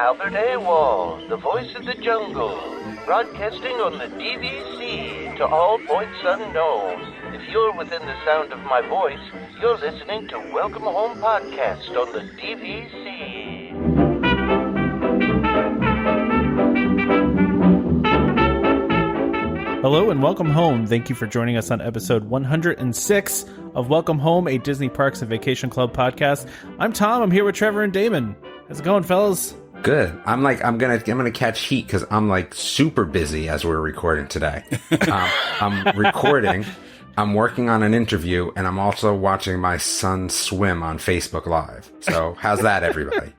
Albert Awol, the voice of the jungle, broadcasting on the DVC to all points unknown. If you're within the sound of my voice, you're listening to Welcome Home Podcast on the DVC. Hello and welcome home. Thank you for joining us on episode 106 of Welcome Home, a Disney Parks and Vacation Club podcast. I'm Tom. I'm here with Trevor and Damon. How's it going, fellas? Good. I'm gonna catch heat because I'm like super busy as we're recording today. I'm recording. I'm working on an interview, and I'm also watching my son swim on Facebook Live. So how's that, everybody?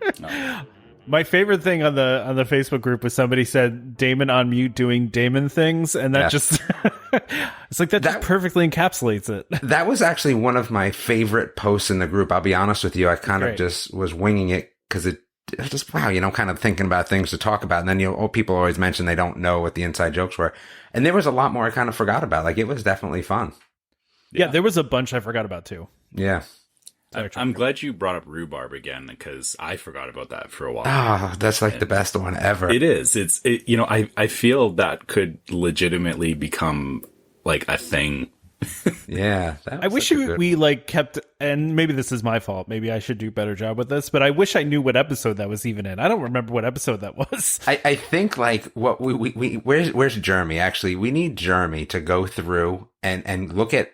My favorite thing on the Facebook group was somebody said Damon on mute doing Damon things, and that just it's like that just perfectly encapsulates it. That was actually one of my favorite posts in the group. I'll be honest with you. I kind of just was winging it because it just, wow, kind of thinking about things to talk about. And then, people always mention they don't know what the inside jokes were. And there was a lot more I kind of forgot about. Like, it was definitely fun. Yeah, there was a bunch I forgot about too. Yeah. I'm glad you brought up rhubarb again because I forgot about that for a while. That's like the best one ever. It is. I feel that could legitimately become like a thing. Yeah. I wish we kept, and maybe this is my fault. Maybe I should do a better job with this, but I wish I knew what episode that was even in. I don't remember what episode that was. I think what where's Jeremy? Actually, we need Jeremy to go through and look at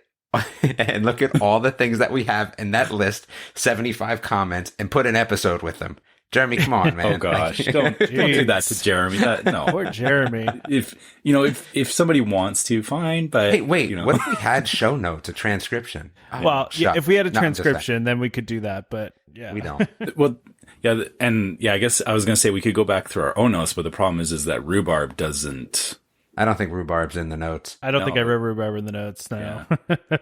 and look at all the things that we have in that list, 75 comments, and put an episode with them. Jeremy, come on, man. Oh gosh, don't do that to Jeremy. No, poor Jeremy. If somebody wants to, fine. But hey, wait, what if we had show notes, a transcription? If we had a transcription, then we could do that. But yeah, we don't. Well, yeah, and yeah, I guess I was gonna say we could go back through our own notes, but the problem is that rhubarb doesn't. I don't think rhubarb's in the notes. I don't think I wrote rhubarb in the notes. No. Yeah.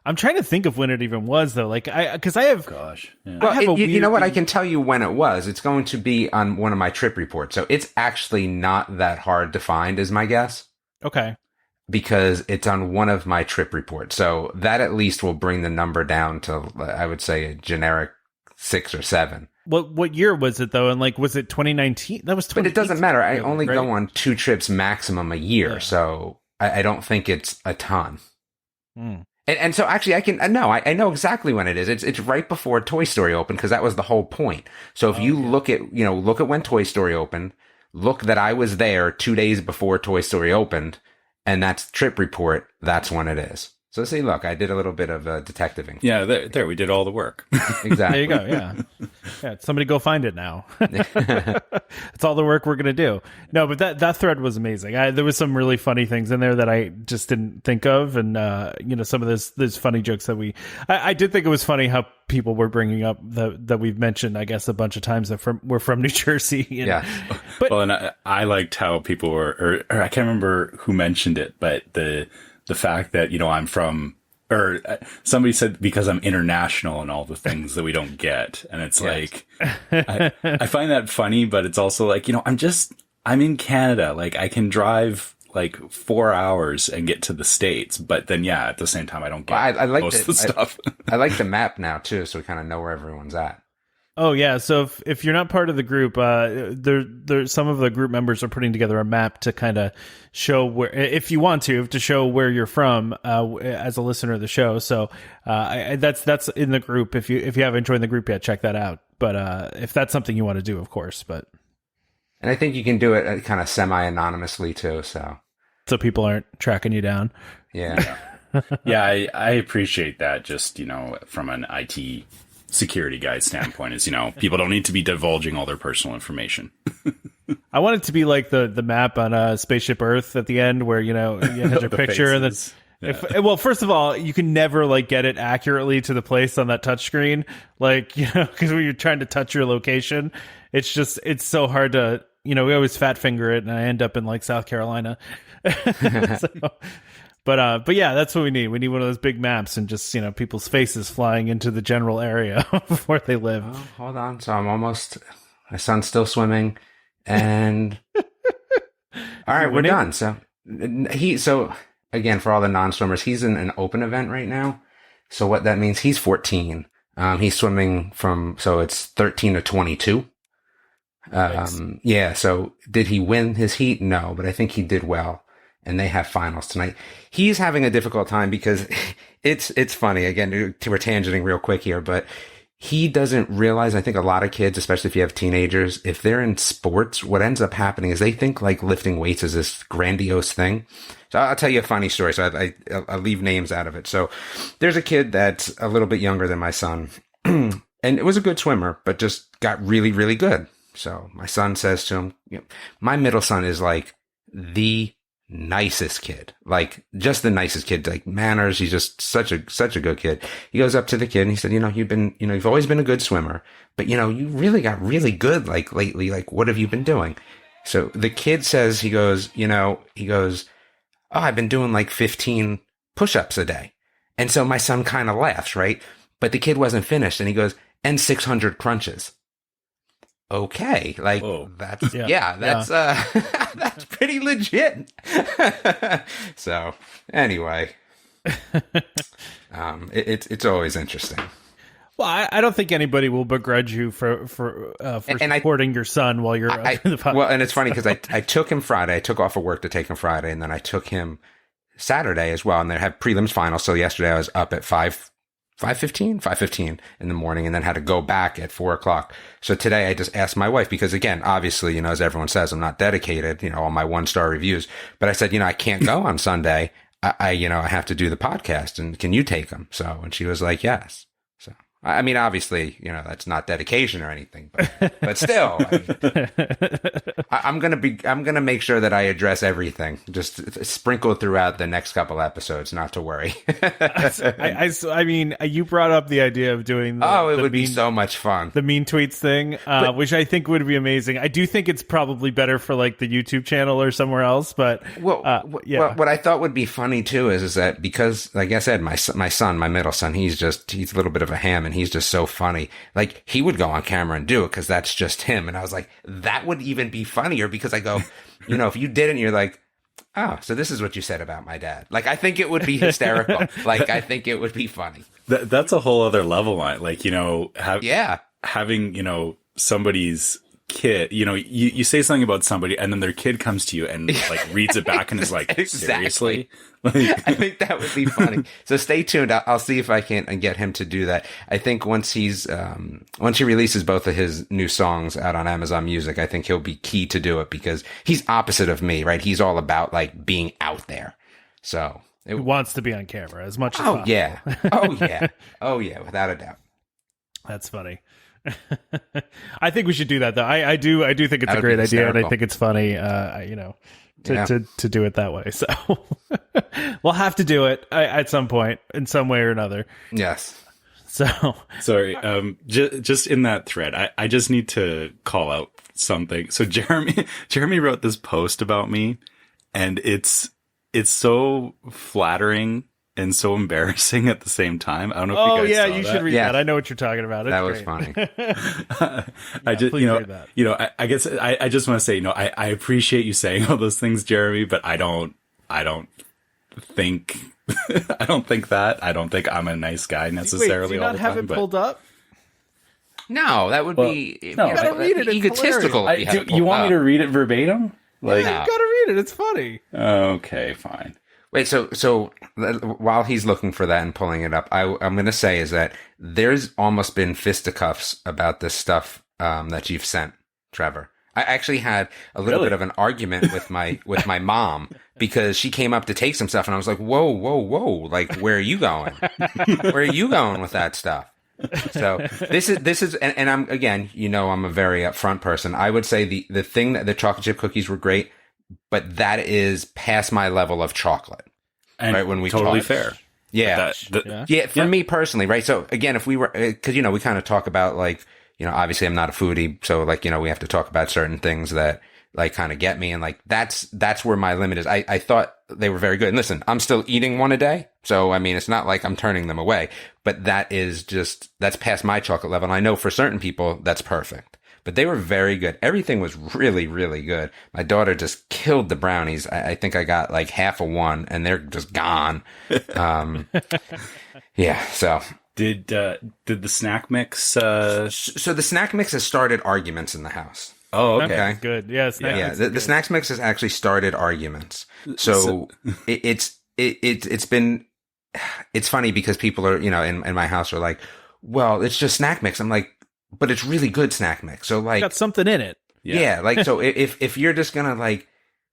I'm trying to think of when it even was, though. Because I have... Gosh. Yeah. Well, you know what? I can tell you when it was. It's going to be on one of my trip reports. So it's actually not that hard to find, is my guess. Okay. Because it's on one of my trip reports. So that at least will bring the number down to, I would say, a generic 6 or 7. What year was it, though? And was it 2019? That was 2018. But it doesn't matter. I only go on 2 trips maximum a year. Yeah. So I don't think it's a ton. And so actually I know exactly when it is. It's right before Toy Story opened because that was the whole point. So if you look at when Toy Story opened, look that I was there 2 days before Toy Story opened, and that's trip report. That's when it is. So see, look, I did a little bit of detectiving. Yeah, there we did all the work. Exactly. There you go. Yeah. Somebody go find it now. It's all the work we're gonna do. No, but that thread was amazing. There was some really funny things in there that I just didn't think of, and some of those funny jokes that I did think it was funny how people were bringing up that we've mentioned, I guess, a bunch of times that we're from New Jersey. Yeah. But and I liked how people were, or I can't remember who mentioned it, but the fact that, I'm from, or somebody said because I'm international and all the things that we don't get. And it's like, I find that funny, but it's also like, I'm in Canada. Like I can drive 4 hours and get to the States, but then, at the same time, I don't get I like most of the stuff. I like the map now too. So we kind of know where everyone's at. Oh yeah, so if you're not part of the group, there some of the group members are putting together a map to kind of show where, if you want to show where you're from as a listener of the show. So that's in the group. If you haven't joined the group yet, check that out. But if that's something you want to do, of course. And I think you can do it kind of semi-anonymously too. So people aren't tracking you down. Yeah. Yeah, I appreciate that. Just from an IT security guide standpoint is, people don't need to be divulging all their personal information. I want it to be like the map on Spaceship Earth at the end where, you had your picture faces. And then, well, first of all, you can never get it accurately to the place on that touchscreen. Because when you're trying to touch your location, it's so hard to, we always fat finger it and I end up in South Carolina. But yeah, that's what we need. We need one of those big maps and just, people's faces flying into the general area of where they live. Oh, hold on. So my son's still swimming and all right, we're done. So again, for all the non-swimmers, he's in an open event right now. So what that means, he's 14. He's swimming so it's 13 to 22. Yeah. So did he win his heat? No, but I think he did well. And they have finals tonight. He's having a difficult time because it's funny. Again, we're tangenting real quick here, but he doesn't realize, I think a lot of kids, especially if you have teenagers, if they're in sports, what ends up happening is they think like lifting weights is this grandiose thing. So I'll tell you a funny story. So I'll leave names out of it. So there's a kid that's a little bit younger than my son and it was a good swimmer, but just got really, really good. So my son says to him, my middle son is like the nicest kid, like just the nicest kid, like manners. He's just such a good kid. He goes up to the kid and he said, you've always been a good swimmer, but you really got really good like lately. Like, what have you been doing? So the kid says, he goes, oh, I've been doing like 15 push-ups a day. And so my son kind of laughs, right? But the kid wasn't finished. And he goes, and 600 crunches. Okay. Like, that's that's pretty legit. So anyway, it's always interesting. Well, I don't think anybody will begrudge you for supporting your son while you're doing the podcast. Well, and it's funny because I took him Friday. I took off of work to take him Friday, and then I took him Saturday as well. And they have prelims finals. So yesterday I was up at 5:15 in the morning, and then had to go back at 4:00. So today I just asked my wife, because again, obviously, as everyone says, I'm not dedicated, on my 1-star reviews, but I said, I can't go on Sunday. I have to do the podcast, and can you take him? So, and she was like, yes. So, I mean, obviously, that's not dedication or anything, but still, I'm going to make sure that I address everything, just sprinkled throughout the next couple episodes, not to worry. I mean, you brought up the idea of doing it would be so much fun. The mean tweets thing, which I think would be amazing. I do think it's probably better for like the YouTube channel or somewhere else, but what I thought would be funny too is that because, like I said, my son, my middle son, he's a little bit of a ham, and he's just so funny. Like, he would go on camera and do it because that's just him. And I was like, that would even be funnier, because I go, if you didn't, you're like, oh, so this is what you said about my dad. Like, I think it would be hysterical. Like, I think it would be funny. That's a whole other level line. Like, having, somebody's kid, you say something about somebody, and then their kid comes to you and like reads it back and is like, seriously? Like, I think that would be funny. So stay tuned. I'll see if I can get him to do that. I think once he releases both of his new songs out on Amazon Music, I think he'll be key to do it, because he's opposite of me, right? He's all about like being out there. So he wants to be on camera as much as possible. Yeah. Oh yeah, without a doubt. That's funny. I think we should do that, though. I do think it's a great idea, and I think it's funny, to do it that way. So we'll have to do it at some point, in some way or another. Yes. So sorry. Just in that thread, I just need to call out something. So Jeremy wrote this post about me, and it's so flattering and so embarrassing at the same time. I don't know if you guys saw you that. should read that. I know what you're talking about. It's that was great. funny. I just, I guess I just want to say, I appreciate you saying all those things, Jeremy, but I don't think, I don't think that. I don't think I'm a nice guy necessarily. Wait, do you not have it pulled up? No, that would be. No, you gotta read it. It's egotistical. You want me to read it verbatim? Like, you gotta read it. It's funny. Okay, fine. Wait, so while he's looking for that and pulling it up, I'm going to say is that there's almost been fisticuffs about this stuff that you've sent, Trevor. I actually had a little bit of an argument with my mom, because she came up to take some stuff, and I was like, whoa, like, where are you going? Where are you going with that stuff? So this is, and I'm, again, I'm a very upfront person. I would say the thing that the chocolate chip cookies were great, but that is past my level of chocolate. And right, when we totally talk. fair. Yeah. For me personally, right? So again, if we were, because, we kind of talk about like, obviously I'm not a foodie. So like, we have to talk about certain things that like kind of get me. And like, that's where my limit is. I thought they were very good. And listen, I'm still eating one a day. So, I mean, it's not like I'm turning them away, but that's past my chocolate level. And I know for certain people that's perfect. But they were very good. Everything was really, really good. My daughter just killed the brownies. I think I got like half of one, and they're just gone. Yeah. So did the snack mix? So the snack mix has started arguments in the house. Oh, Snack okay. Mix is good. Yeah, Snack Yeah, Mix is the good. Snacks Mix has actually started arguments. So it's been, it's funny because people are, in my house are like, well, it's just Snack Mix. I'm like, but it's really good Snack Mix. So like, Got something in it. yeah, like, so if you're just gonna like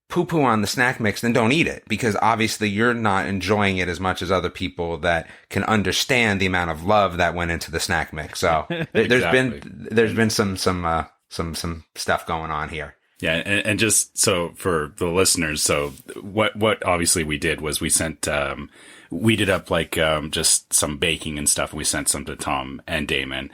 poo-poo on the Snack Mix, then don't eat it, because obviously you're not enjoying it as much as other people that can understand the amount of love that went into the Snack Mix. So there's been some stuff going on here. Yeah, and just so for the listeners, so what obviously we did was we sent we did up like just some baking and stuff, and we sent some to Tom and Damon.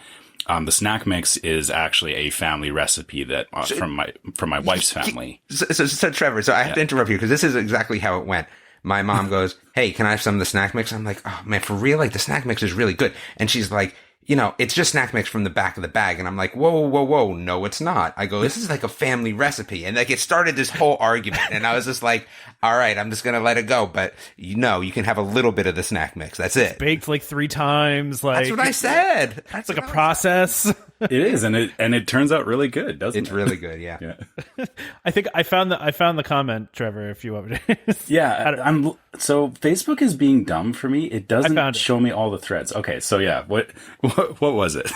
The Snack Mix is actually a family recipe that from my wife's family. So Trevor, I have to interrupt you because this is exactly how it went. My mom goes, "Hey, can I have some of the Snack Mix?" I'm like, "Oh man, for real? Like the Snack Mix is really good." And she's like, it's just Snack Mix from the back of the bag. And I'm like, whoa, no, it's not. I go, this is like a family recipe. And like it started this whole argument. And I was just like, all right, I'm just going to let it go. But you can have a little bit of the Snack Mix. That's it. Baked like 3 times. Like, that's what I said. It's like a process. It is, and it turns out really good, doesn't it? It's really good, yeah. I think I found the comment, Trevor, if you want me to. Yeah, so Facebook is being dumb for me. It doesn't show me all the threads. Okay, so yeah, what was it?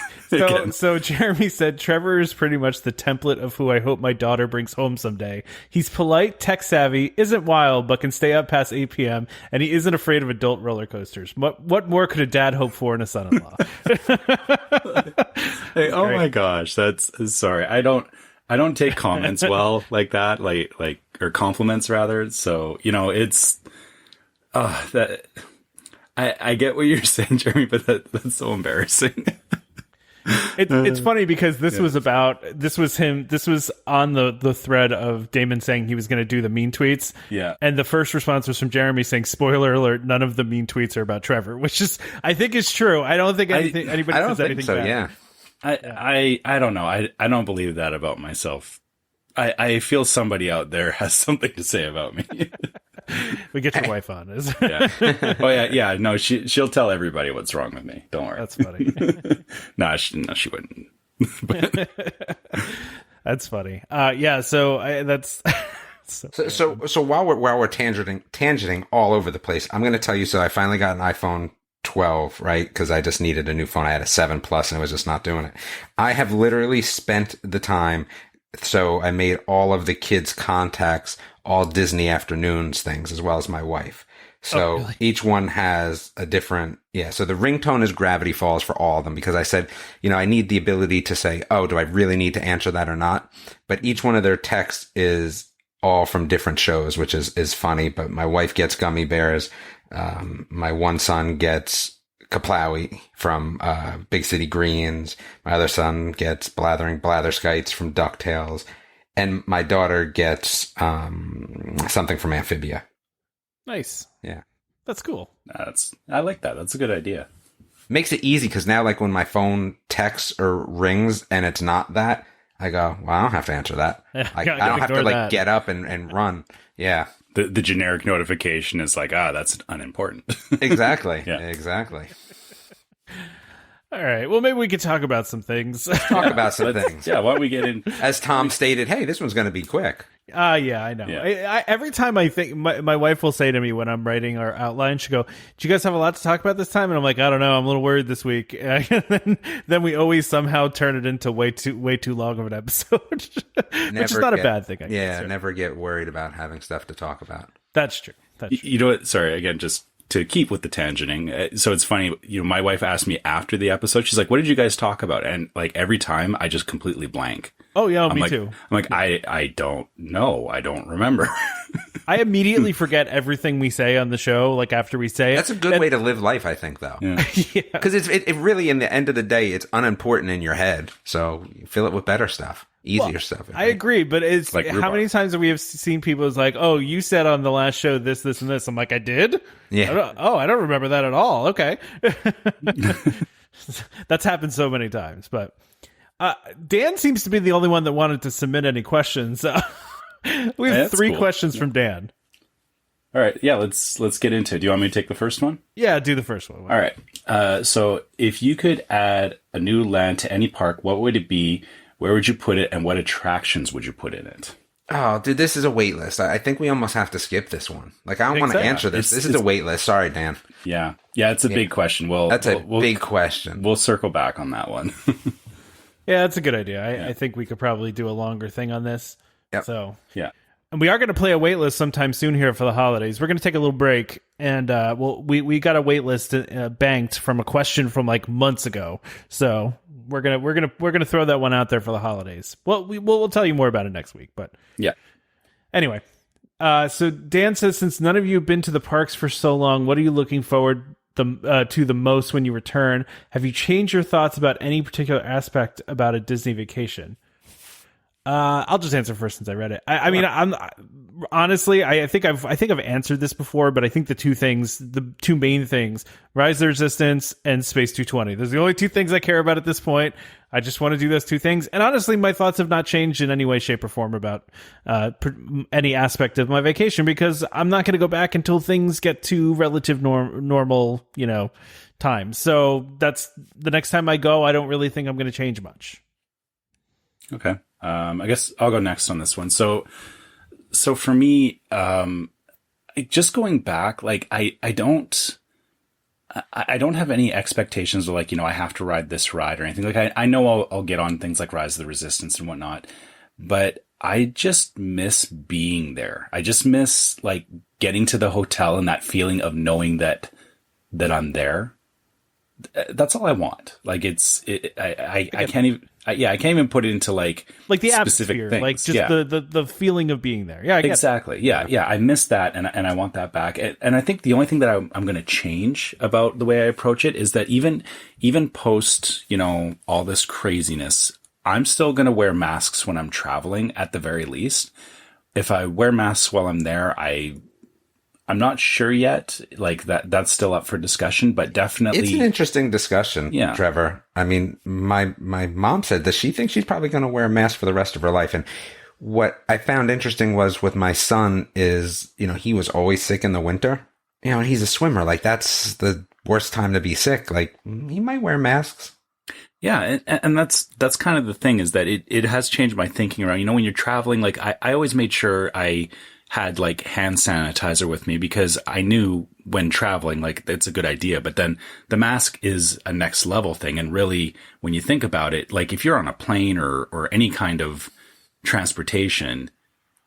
So Jeremy said Trevor is pretty much the template of who I hope my daughter brings home someday. He's polite, tech savvy, isn't wild, but can stay up past 8 p.m. and he isn't afraid of adult roller coasters. What more could a dad hope for in a son-in-law? Hey, oh my gosh, that's sorry. I don't take comments well like that, like or compliments rather. So it's that I get what you're saying, Jeremy, but that's so embarrassing. It's funny because this was on the thread of Damon saying he was going to do the mean tweets. Yeah. And the first response was from Jeremy saying, spoiler alert, none of the mean tweets are about Trevor, which is, I think is true. I don't think anybody says anything bad. Yeah. I don't know. I don't believe that about myself. I feel somebody out there has something to say about me. We get your wife on. Yeah. Oh yeah. No, she'll tell everybody what's wrong with me. Don't worry. That's funny. No, she wouldn't. That's funny. Yeah. So that's. So while we're tangenting all over the place, I'm going to tell you. So I finally got an iPhone 12, right? Because I just needed a new phone. I had a 7 Plus and it was just not doing it. I have literally spent the time. So I made all of the kids' contacts all Disney afternoons things, as well as my wife. So really? Each one has a different, so the ringtone is Gravity Falls for all of them, because I said, I need the ability to say, oh, do I really need to answer that or not? But each one of their texts is all from different shows, which is funny. But my wife gets Gummy Bears. My one son gets Kaplawi from Big City Greens. My other son gets Blathering Blatherskites from DuckTales. And my daughter gets something from Amphibia. Nice. Yeah. That's cool. I like that. That's a good idea. Makes it easy because now, like, when my phone texts or rings and it's not that, I go, well, I don't have to answer that. I don't have to, like, get up and run. Yeah. The generic notification is like, that's unimportant. Exactly. Yeah. Exactly. All right. Well, maybe we could talk about some things. Talk about some things. Yeah. Why don't we get in? As Tom stated, hey, this one's going to be quick. Yeah, I know. Yeah. Every time I think, my wife will say to me when I'm writing our outline, she'll go, do you guys have a lot to talk about this time? And I'm like, I don't know. I'm a little worried this week. And then we always somehow turn it into way too long of an episode, which is not a bad thing. I guess. Never get worried about having stuff to talk about. That's true. You know what? Sorry, again, just to keep with the tangenting. So it's funny, my wife asked me after the episode, she's like, what did you guys talk about? And like every time I just completely blank. Oh yeah, me too. I'm like, I don't know. I don't remember. I immediately forget everything we say on the show, like after we say it. That's a good way to live life, I think, though. Because it really, in the end of the day, it's unimportant in your head. So you fill it with better stuff. Easier stuff. I agree, but it's like how many times have we have seen people is like, oh, you said on the last show this, and this. I'm like, I did? Yeah. I don't remember that at all. Okay. That's happened so many times. But Dan seems to be the only one that wanted to submit any questions. We have 3 questions from Dan. All right. Yeah, let's get into it. Do you want me to take the first one? Yeah, do the first one. All right. So if you could add a new land to any park, what would it be? where would you put it, and what attractions would you put in it? Oh, dude, this is a wait list. I think we almost have to skip this one. Like, I don't want to answer this. This is a wait list. Sorry, Dan. Yeah. Yeah, it's a big question. That's a big question. We'll circle back on that one. Yeah, that's a good idea. I think we could probably do a longer thing on this. Yep. So, yeah. And we are going to play a wait list sometime soon here for the holidays. We're going to take a little break, and we got a wait list banked from a question from like months ago. So we're gonna throw that one out there for the holidays. Well, we'll tell you more about it next week. But yeah. Anyway, so Dan says, since none of you have been to the parks for so long, what are you looking forward to the most when you return? Have you changed your thoughts about any particular aspect about a Disney vacation? I'll just answer first since I read it. I mean, I'm honestly, I think I've answered this before, but I think the two main things, Rise of the Resistance and Space 220. Those are the only two things I care about at this point. I just want to do those two things. And honestly, my thoughts have not changed in any way, shape, or form about any aspect of my vacation, because I'm not going to go back until things get to relative normal, time. So that's the next time I go. I don't really think I'm going to change much. Okay. I guess I'll go next on this one. So for me, just going back, like I don't have any expectations of like, I have to ride this ride or anything. Like I know I'll get on things like Rise of the Resistance and whatnot, but I just miss being there. I just miss like getting to the hotel and that feeling of knowing that I'm there. That's all I want. Like I can't even. I can't even put it into like the specific atmosphere, things. like just the feeling of being there. Yeah, exactly. Yeah. I miss that, and I want that back. And I think the only thing that I'm going to change about the way I approach it is that even post all this craziness, I'm still going to wear masks when I'm traveling at the very least. If I wear masks while I'm there, I'm not sure yet. Like that's still up for discussion, but definitely it's an interesting discussion, yeah. Trevor. I mean, my mom said that she thinks she's probably going to wear a mask for the rest of her life. And what I found interesting was with my son is, he was always sick in the winter. And he's a swimmer. Like that's the worst time to be sick. Like he might wear masks. Yeah. And that's kind of the thing, is that it has changed my thinking around, when you're traveling, like I always made sure I had like hand sanitizer with me, because I knew when traveling, like it's a good idea. But then the mask is a next level thing. And really, when you think about it, like if you're on a plane or any kind of transportation,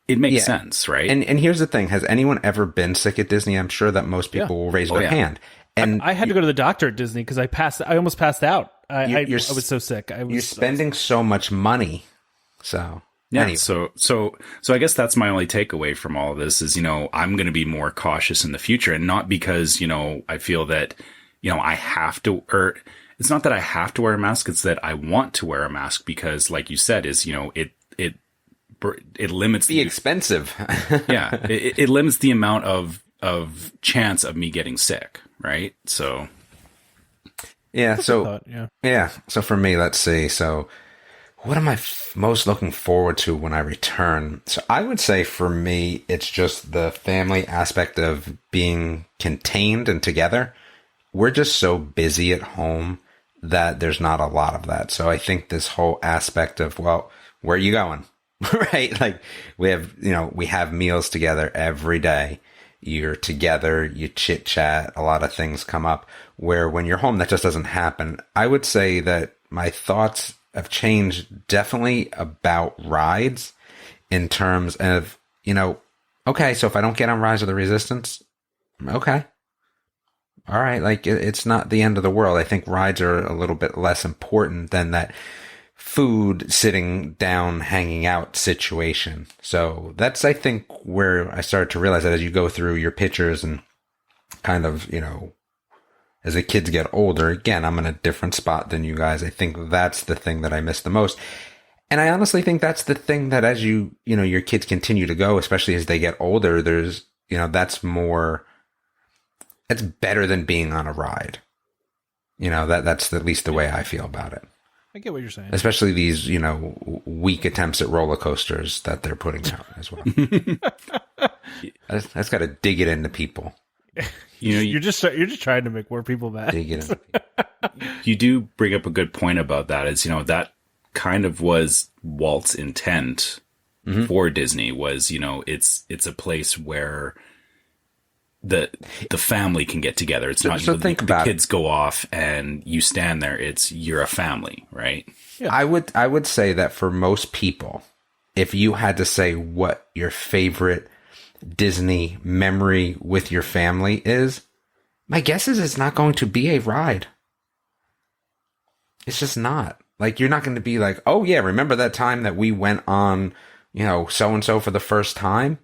it makes sense, right? And here's the thing. Has anyone ever been sick at Disney? I'm sure that most people will raise their hand. And I had to go to the doctor at Disney because I almost passed out. I was so sick. You're spending so much money. So yeah. Anyway. So I guess that's my only takeaway from all of this is, I'm going to be more cautious in the future, and not because, I feel that, I have to, or it's not that I have to wear a mask. It's that I want to wear a mask because, like you said, is, it limits the expensive. Yeah. It limits the amount of chance of me getting sick. Right. So. Yeah. So, thought, yeah. So for me, let's see. So, what am I most looking forward to when I return? So I would say for me, it's just the family aspect of being contained and together. We're just so busy at home that there's not a lot of that. So I think this whole aspect of, well, where are you going? Right? Like we have meals together every day. You're together, you chit chat, a lot of things come up where when you're home, that just doesn't happen. I would say that my thoughts have changed definitely about rides in terms of, okay, so if I don't get on Rise of the Resistance, okay. All right. Like it's not the end of the world. I think rides are a little bit less important than that food, sitting down, hanging out situation. So that's, I think, where I started to realize that as you go through your pictures and kind of, as the kids get older, again, I'm in a different spot than you guys. I think that's the thing that I miss the most. And I honestly think that's the thing that as your kids continue to go, especially as they get older, there's, that's better than being on a ride. That's at least the way I feel about it. I get what you're saying. Especially these, weak attempts at roller coasters that they're putting out as well. That's got to dig it into people. You're just trying to make more people mad. Dig it into people. You do bring up a good point about that. Is that kind of was Walt's intent for Disney was, it's a place where the family can get together. It's not the kids go off and you stand there. You're a family, right? Yeah. I would say that for most people, if you had to say what your favorite Disney memory with your family is, my guess is it's not going to be a ride. It's just not. Like, you're not going to be like, oh yeah, remember that time that we went on, so-and-so for the first time?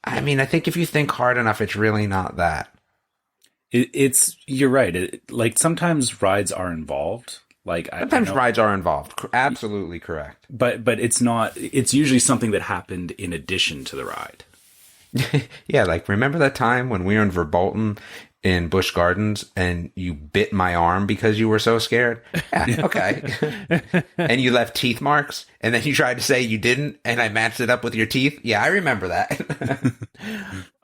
I mean, I think if you think hard enough, it's really not that. You're right. Like, sometimes rides are involved. Like, sometimes rides are involved. Absolutely correct. But it's not, it's usually something that happened in addition to the ride. Yeah, like, remember that time when we were in Verbolten in Busch Gardens and you bit my arm because you were so scared? Yeah, okay. And you left teeth marks, and then you tried to say you didn't, and I matched it up with your teeth? Yeah, I remember that.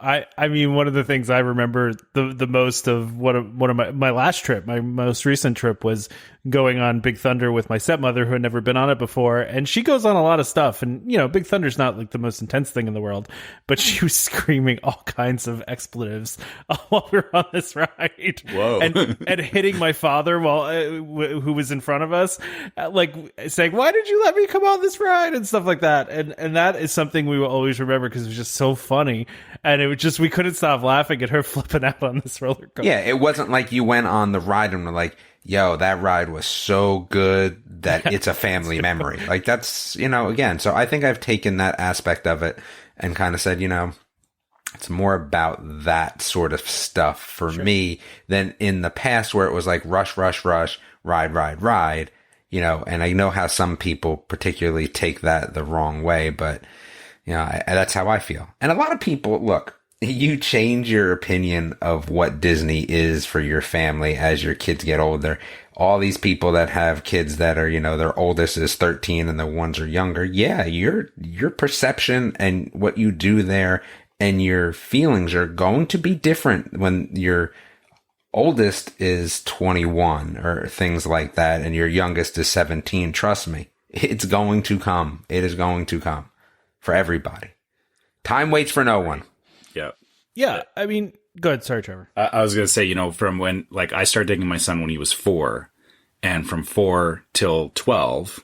I mean, one of the things I remember the most of one of my last trip, my most recent trip, was going on Big Thunder with my stepmother, who had never been on it before, and she goes on a lot of stuff. And Big Thunder's not like the most intense thing in the world, but she was screaming all kinds of expletives while we were on this ride. Whoa! And hitting my father while who was in front of us, like saying, "Why did you let me come on this ride?" and stuff like that. And that is something we will always remember because it was just so funny. And it was just, we couldn't stop laughing at her flipping out on this roller coaster. Yeah, it wasn't like you went on the ride and were like, yo, that ride was so good that it's a family memory. Like, that's, again, so I think I've taken that aspect of it and kind of said, it's more about that sort of stuff for me than in the past where it was like rush, rush, rush, ride, ride, ride, and I know how some people particularly take that the wrong way, but that's how I feel. And a lot of people, look, you change your opinion of what Disney is for your family as your kids get older. All these people that have kids that are, their oldest is 13 and the ones are younger. Yeah, your perception and what you do there and your feelings are going to be different when your oldest is 21 or things like that and your youngest is 17. Trust me, it's going to come. It is going to come. For everybody. Time waits for no one. Yeah. Yeah. I mean, go ahead. Sorry, Trevor. I was going to say, from when, like, I started taking my son when he was 4, and from 4 till 12,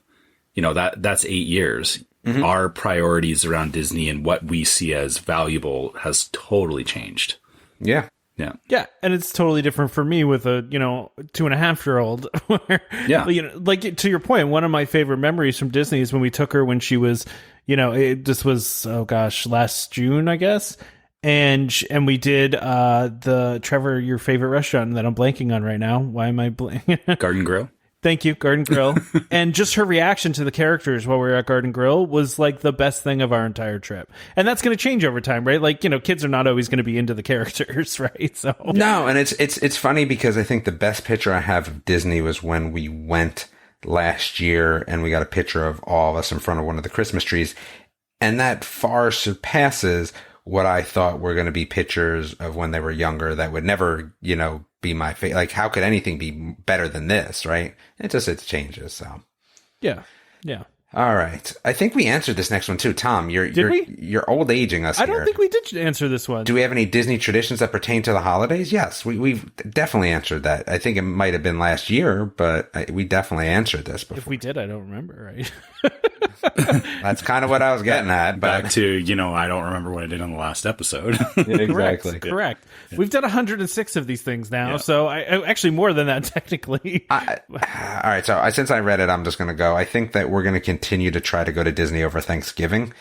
that's 8 years. Mm-hmm. Our priorities around Disney and what we see as valuable has totally changed. Yeah. Yeah. Yeah. And it's totally different for me with a, 2.5-year-old. Yeah. Like, to your point, one of my favorite memories from Disney is when we took her when she was, this was, last June, I guess. And we did the Trevor, your favorite restaurant that I'm blanking on right now. Why am I blanking? Garden Grill. Thank you, Garden Grill. And just her reaction to the characters while we were at Garden Grill was like the best thing of our entire trip. And that's going to change over time, right? Like, kids are not always going to be into the characters, right? So no, and it's funny because I think the best picture I have of Disney was when we went last year and we got a picture of all of us in front of one of the Christmas trees. And that far surpasses what I thought were going to be pictures of when they were younger that would never, be my favorite. Like, how could anything be better than this, right? It changes, so. Yeah. Yeah. All right. I think we answered this next one too. Tom, you're old aging us here. I don't think we did answer this one. Do we have any Disney traditions that pertain to the holidays? Yes, we've definitely answered that. I think it might have been last year, but we definitely answered this before. If we did, I don't remember, right? That's kind of what I was getting at. But back to, I don't remember what I did on the last episode. Exactly. Correct. Yeah. We've done 106 of these things now, so I actually more than that technically. All right, so since I read it, I'm just going to go. I think that we're going to continue to try to go to Disney over Thanksgiving,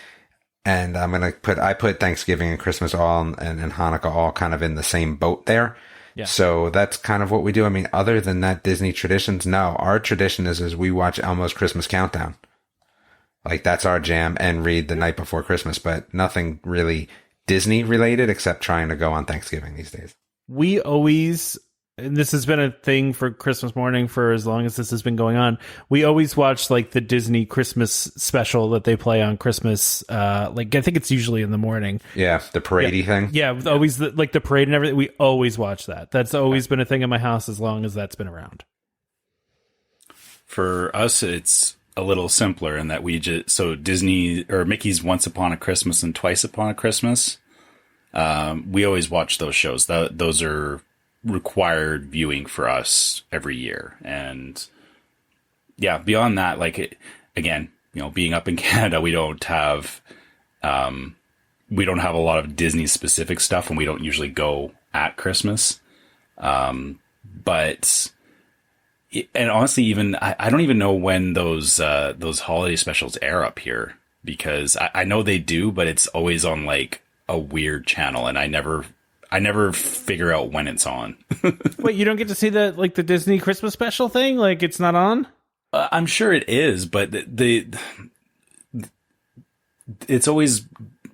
and I'm going to I put Thanksgiving and Christmas all and Hanukkah all kind of in the same boat there. Yeah. So that's kind of what we do. I mean, other than that, Disney traditions, no. Our tradition is we watch Elmo's Christmas Countdown. Like, that's our jam, and read the night before Christmas, but nothing really Disney related except trying to go on Thanksgiving these days. We always, and this has been a thing for Christmas morning for as long as this has been going on, we always watch like the Disney Christmas special that they play on Christmas. I think it's usually in the morning. Yeah, the parade-y thing. Yeah, always like the parade and everything. We always watch that. That's always been a thing in my house as long as that's been around. For us, it's a little simpler in that so Disney or Mickey's Once Upon a Christmas and Twice Upon a Christmas. We always watch those shows. Those are required viewing for us every year. And yeah, beyond that, like again, being up in Canada, we don't have a lot of Disney specific stuff, and we don't usually go at Christmas. But honestly, even I don't even know when those holiday specials air up here, because I know they do, but it's always on like a weird channel, and I never figure out when it's on. Wait, you don't get to see the Disney Christmas special thing? Like, it's not on? I'm sure it is, but it's always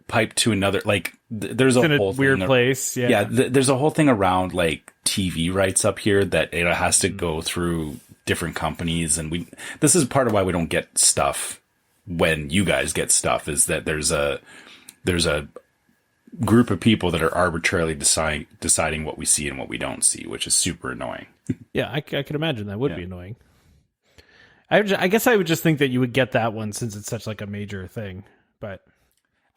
piped to another, like there's a whole weird place. Yeah. There's a whole thing around like TV rights up here that it has to go through different companies, and this is part of why we don't get stuff when you guys get stuff, is that there's a group of people that are arbitrarily deciding what we see and what we don't see, which is super annoying. Yeah, I could imagine that would be annoying. I guess I would just think that you would get that one since it's such like a major thing, but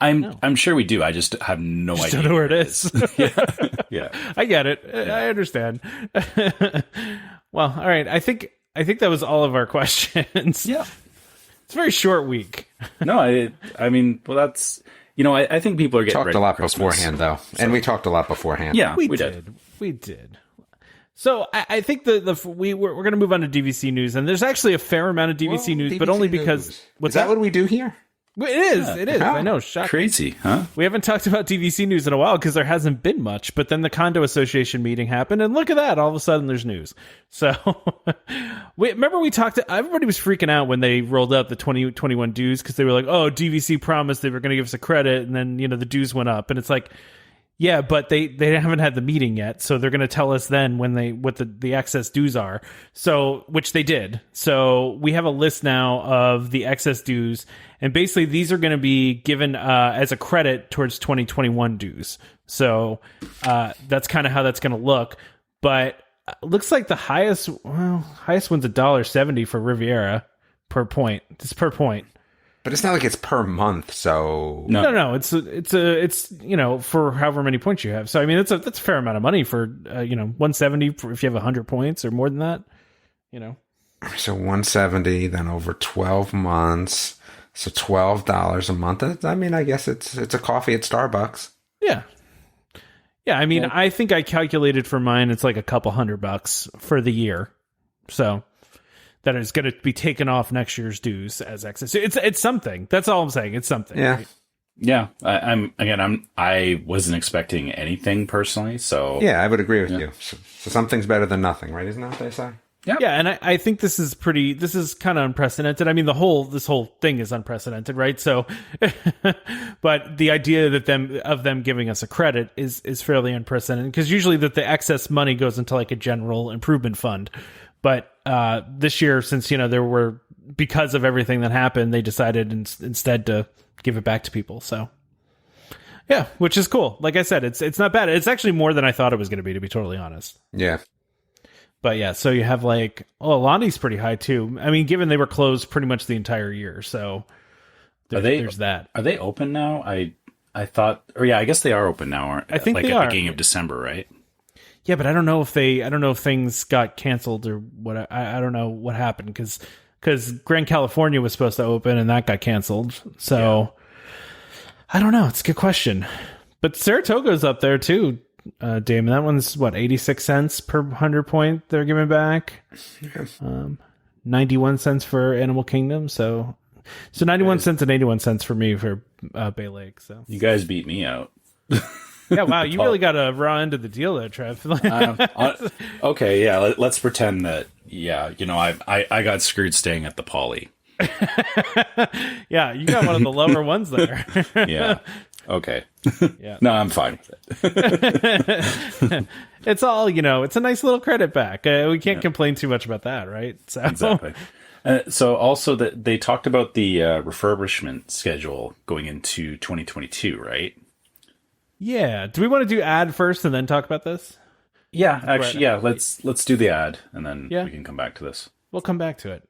I'm sure we do. I just have no idea. Don't know where it is. Yeah. I get it. Yeah. I understand. Well, all right. I think that was all of our questions. Yeah. It's a very short week. No, I mean, well, that's, I think people are getting talked ready a lot for Christmas, beforehand, though, and we talked a lot beforehand. Yeah, we did. We did. So I think we're going to move on to DVC news, and there's actually a fair amount of DVC news, but only because is that what we do here? It is. It is. I know. Shocking. Crazy, huh? We haven't talked about DVC news in a while because there hasn't been much. But then the condo association meeting happened, and look at that! All of a sudden, there's news. So, remember we talked. Everybody was freaking out when they rolled out the 2021 dues because they were like, "Oh, DVC promised they were going to give us a credit," and then the dues went up, and it's like, yeah, but they haven't had the meeting yet, so they're going to tell us then what the excess dues are. So, which they did. So we have a list now of the excess dues, and basically these are going to be given as a credit towards 2021 dues. So that's kind of how that's going to look. But it looks like the highest one's $1.70 for Riviera per point. It's per point. But it's not like it's per month, so no. It's for however many points you have. So I mean, that's a fair amount of money for 170 if you have 100 points or more than that. So 170, then over 12 months, so $12 a month. I mean, I guess it's a coffee at Starbucks. Yeah. I mean, I think I calculated for mine. It's like a couple $100 for the year. So. That is going to be taken off next year's dues as excess. It's something. That's all I'm saying. It's something. Yeah. Right? Yeah. I wasn't expecting anything personally. So yeah, I would agree with you. So something's better than nothing, right? Isn't that what they say? Yeah. Yeah. And I think this is kind of unprecedented. I mean, this whole thing is unprecedented, right? So, but the idea of them giving us a credit is fairly unprecedented, because usually that the excess money goes into like a general improvement fund. But this year, since because of everything that happened, they decided instead to give it back to people. So, yeah, which is cool. Like I said, it's not bad. It's actually more than I thought it was going to be totally honest. Yeah. But yeah, so you have Lonnie's pretty high too. I mean, given they were closed pretty much the entire year, so there's that. Are they open now? I thought, or yeah, I guess they are open now. Aren't I think like they at are. the beginning of December, right? Yeah, but I don't know if things got canceled or what. I don't know what happened because Grand California was supposed to open and that got canceled. So I don't know. It's a good question. But Saratoga's up there too, Damon. That one's 86 cents per 100 point they're giving back. 91 cents for Animal Kingdom. So 91 cents and 81 cents for me for Bay Lake. So you guys beat me out. Yeah, wow, you really got a raw end of the deal there, Trev. Okay, yeah, let's pretend that, I got screwed staying at the Poly. Yeah, you got one of the lower ones there. Yeah, okay. Yeah. No, I'm fine with it. It's all, it's a nice little credit back. We can't complain too much about that, right? So. Exactly. So also that they talked about the refurbishment schedule going into 2022, right? Yeah. Do we want to do ad first and then talk about this? Yeah, actually, yeah. Let's do the ad and then we can come back to this. We'll come back to it.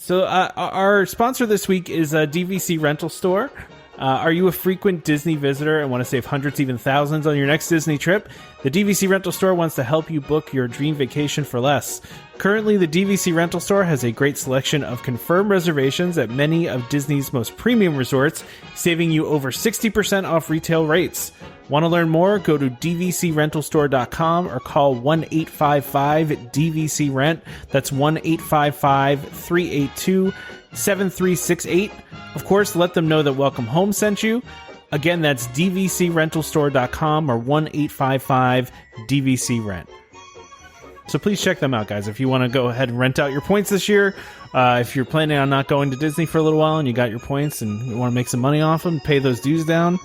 So our sponsor this week is a DVC rental store. Are you a frequent Disney visitor and want to save hundreds, even thousands on your next Disney trip? The DVC Rental Store wants to help you book your dream vacation for less. Currently, the DVC Rental Store has a great selection of confirmed reservations at many of Disney's most premium resorts, saving you over 60% off retail rates. Want to learn more? Go to dvcrentalstore.com or call 1-855-DVC-RENT. That's 1-855-382-7368. Of course, let them know that Welcome Home sent you. Again, that's dvcrentalstore.com or 1-855-DVC-RENT. So please check them out, guys. If you want to go ahead and rent out your points this year, if you're planning on not going to Disney for a little while and you got your points and you want to make some money off them, pay those dues down,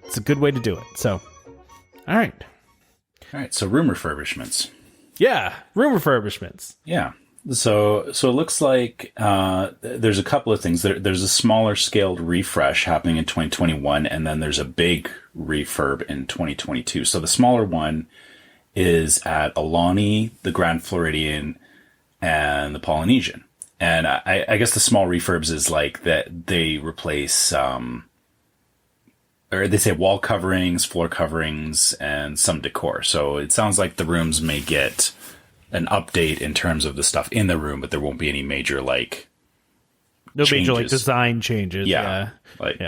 it's a good way to do it. So, all right. So room refurbishments. Yeah, room refurbishments. Yeah. So it looks like there's a couple of things. There's a smaller scaled refresh happening in 2021, and then there's a big refurb in 2022. So the smaller one is at Alani, the Grand Floridian, and the Polynesian. And I guess the small refurbs is like that they replace, or they say wall coverings, floor coverings, and some decor. So it sounds like the rooms may get an update in terms of the stuff in the room, but there won't be any major major design changes. Yeah. Like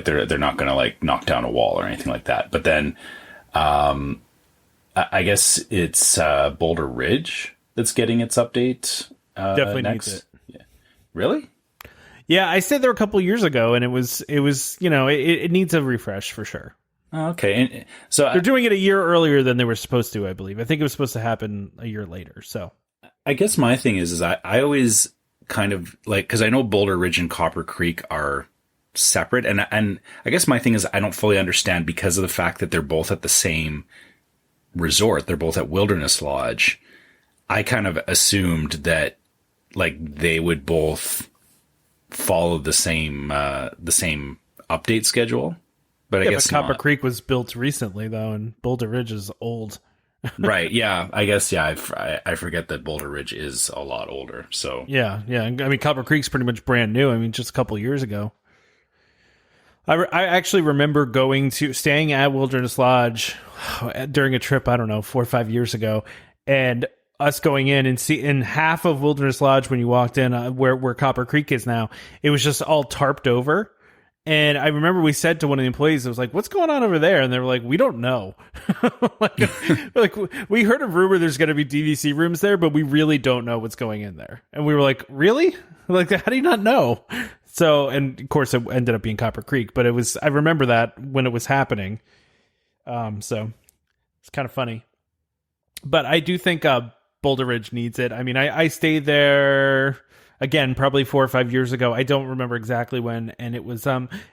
they're not going to knock down a wall or anything like that. But then, I guess it's Boulder Ridge that's getting its update. Definitely next. needs it. Yeah. Really? Yeah, I stayed there a couple years ago, and it was it needs a refresh for sure. Okay, and so they're doing it a year earlier than they were supposed to, I believe. I think it was supposed to happen a year later. So, I guess my thing is I always kind of because I know Boulder Ridge and Copper Creek are separate, and I guess my thing is I don't fully understand because of the fact that they're both at the same resort. They're both at Wilderness Lodge. I kind of assumed that they would both follow the same update schedule. But I guess Copper Creek was built recently, though, and Boulder Ridge is old. Right, yeah. I guess, yeah, I forget that Boulder Ridge is a lot older, so... Yeah. I mean, Copper Creek's pretty much brand new. I mean, just a couple years ago. I actually remember staying at Wilderness Lodge during a trip, I don't know, 4 or 5 years ago, and us going in and in half of Wilderness Lodge when you walked in, where Copper Creek is now, it was just all tarped over. And I remember we said to one of the employees, it was like, what's going on over there? And they were like, we don't know. We heard a rumor there's going to be DVC rooms there, but we really don't know what's going in there. And we were like, really? How do you not know? So, and of course it ended up being Copper Creek, but I remember that when it was happening. So it's kind of funny, but I do think, Boulder Ridge needs it. I mean, I stayed there again, probably 4 or 5 years ago. I don't remember exactly when, and it was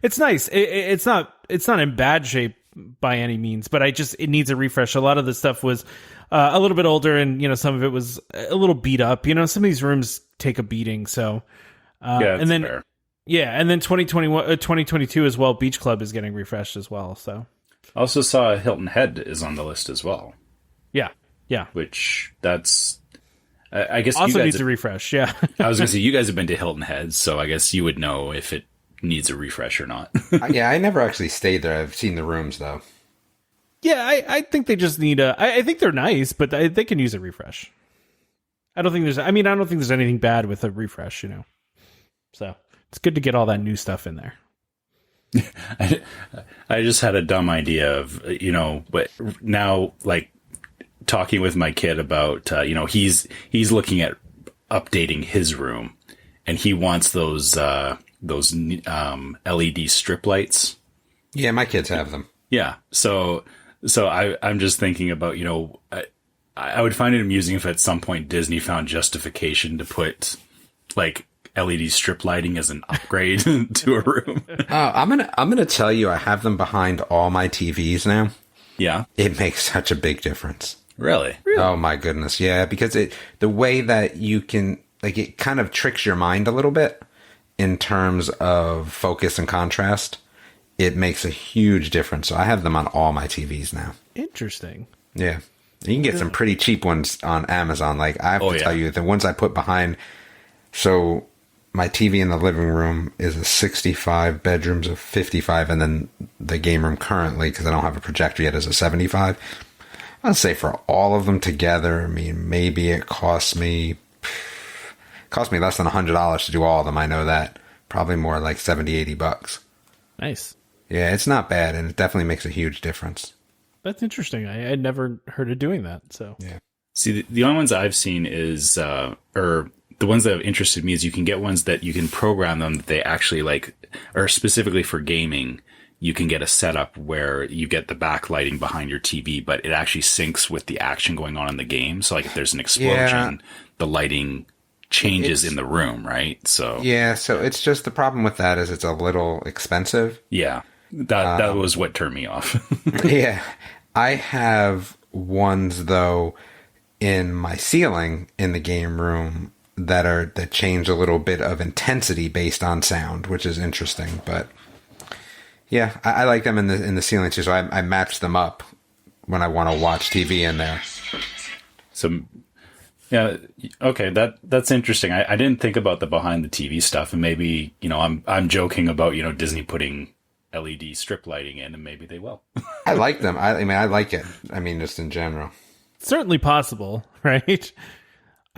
it's nice. It's not in bad shape by any means, but it needs a refresh. A lot of the stuff was a little bit older, and some of it was a little beat up. Some of these rooms take a beating. So yeah, and then fair. Yeah, and then 2022 as well. Beach Club is getting refreshed as well. So I also saw Hilton Head is on the list as well. Yeah, which that's. I guess also you guys needs a refresh. Yeah, I was going to say you guys have been to Hilton Head, so I guess you would know if it needs a refresh or not. Yeah, I never actually stayed there. I've seen the rooms though. Yeah, I think they just need I think they're nice, but they can use a refresh. I don't think there's anything bad with a refresh, So it's good to get all that new stuff in there. I just had a dumb idea of but now talking with my kid about he's looking at updating his room, and he wants those LED strip lights. Yeah, my kids have them. Yeah, so I'm just thinking about I would find it amusing if at some point Disney found justification to put LED strip lighting as an upgrade to a room. I'm gonna tell you, I have them behind all my TVs now. Yeah, it makes such a big difference. Really? Oh my goodness, yeah, because the way that you can it kind of tricks your mind a little bit in terms of focus and contrast. It makes a huge difference. So I have them on all my TVs now. Interesting. Yeah, you can get some pretty cheap ones on Amazon. I have to tell you, the ones I put behind So my TV in the living room is a 65, bedrooms of 55, and then the game room currently, because I don't have a projector yet, is a 75. I'd say for all of them together, I mean, maybe it cost me less than $100 to do all of them. I know that. Probably more like $70-$80. Nice. Yeah, it's not bad, and it definitely makes a huge difference. That's interesting. I had never heard of doing that. So yeah. See, the only ones I've seen is, or the ones that have interested me is you can get ones that you can program them that they actually like, or specifically for gaming, you can get a setup where you get the backlighting behind your TV, but it actually syncs with the action going on in the game. So like if there's an explosion, the lighting changes in the room, right? So yeah, so it's just the problem with that is it's a little expensive. Yeah, that was what turned me off. Yeah, I have ones though in my ceiling in the game room that change a little bit of intensity based on sound, which is interesting. But yeah, I like them in the ceiling too. So I match them up when I want to watch TV in there. So. Yeah. Okay. That's interesting. I didn't think about the behind the TV stuff, and maybe, I'm joking about, Disney putting LED strip lighting in, and maybe they will. I like them. I mean, I like it. I mean, just in general. Certainly possible, right?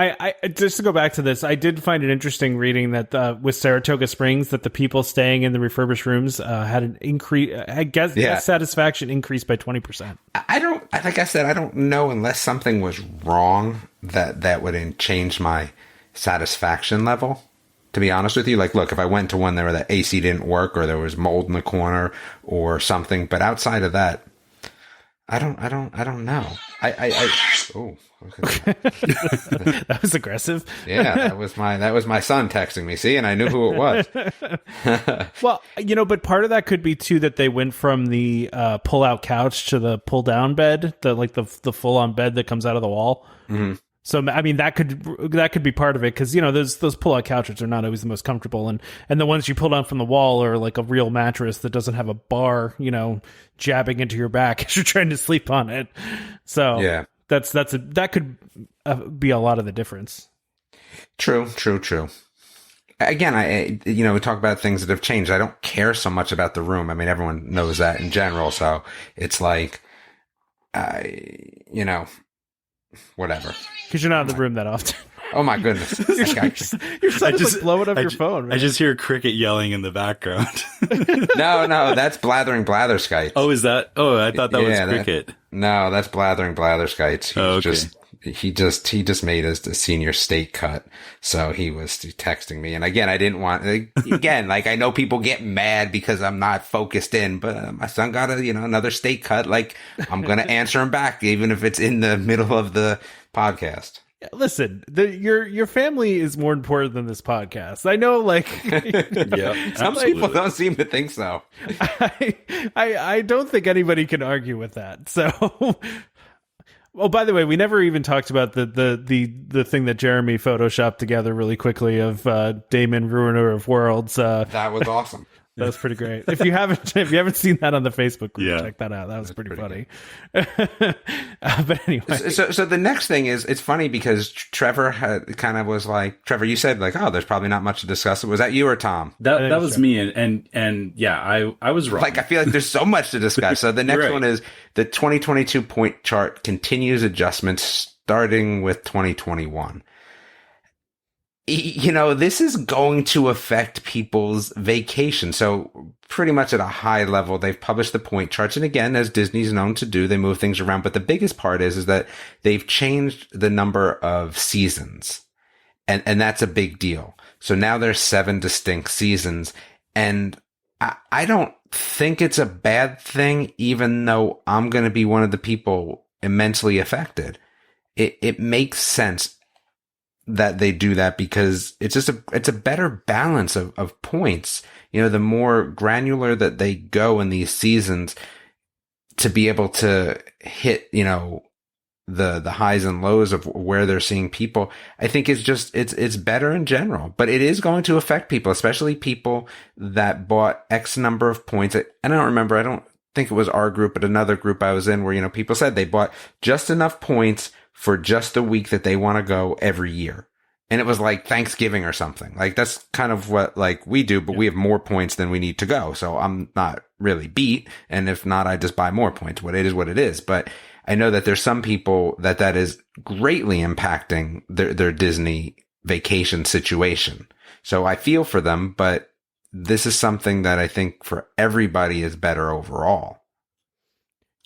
I just to go back to this, I did find it interesting reading that with Saratoga Springs, that the people staying in the refurbished rooms had an increase. I guess satisfaction increased by 20%. Like I said, I don't know unless something was wrong that would change my satisfaction level. To be honest with you, like, look, if I went to one where the AC didn't work or there was mold in the corner or something, but outside of that, I don't know. That was aggressive. Yeah, that was my son texting me. See, and I knew who it was. Well, but part of that could be too that they went from the pull-out couch to the pull-down bed, the full-on bed that comes out of the wall. Mm-hmm. So I mean that could be part of it, because those pull-out couches are not always the most comfortable, and the ones you pull down from the wall are like a real mattress that doesn't have a bar, jabbing into your back as you're trying to sleep on it. So yeah, that could be a lot of the difference. True. Again, we talk about things that have changed. I don't care so much about the room. I mean, everyone knows that in general. So it's like, whatever. Because you're not in the room that often. Oh my goodness! Your son is like blowing up your phone. Right? I just hear Cricket yelling in the background. No, that's Blathering Blatherskites. Oh, is that? Oh, I thought that was Cricket. No, that's Blathering Blatherskites. He just made his senior state cut, so he was texting me. And again, I didn't want like I know people get mad because I'm not focused in, but my son got another state cut. Like, I'm gonna answer him back, even if it's in the middle of the podcast. Listen, your family is more important than this podcast. I know, like, yeah, some people don't seem to think so. I don't think anybody can argue with that. So. Oh, by the way, we never even talked about the thing that Jeremy photoshopped together really quickly of Damon, Ruiner of Worlds. That was awesome. That was pretty great. If you haven't seen that on the Facebook group, check that out. That was pretty funny. But anyway, so the next thing is, it's funny because Trevor was like, Trevor, you said like, oh, there's probably not much to discuss. Was that you or Tom? That was me, and yeah, I was wrong. Like, I feel like there's so much to discuss. So the next one is the 2022 point chart continues adjustments starting with 2021. This is going to affect people's vacation. So pretty much at a high level, they've published the point charts. And again, as Disney's known to do, they move things around. But the biggest part is that they've changed the number of seasons. And that's a big deal. So now there's 7 distinct seasons. And I don't think it's a bad thing, even though I'm going to be one of the people immensely affected. It makes sense that they do that, because it's a better balance of points. The more granular that they go in these seasons to be able to hit, the highs and lows of where they're seeing people, I think it's better in general. But it is going to affect people, especially people that bought X number of points. I don't think it was our group, but another group I was in where, people said they bought just enough points for just the week that they want to go every year. and it was like Thanksgiving or something. Like that's kind of what like we do, but we have more points than we need to go. So I'm not really beat. And if not, I just buy more points. What it is. But I know that there's some people that is greatly impacting their Disney vacation situation. So I feel for them, but this is something that I think for everybody is better overall.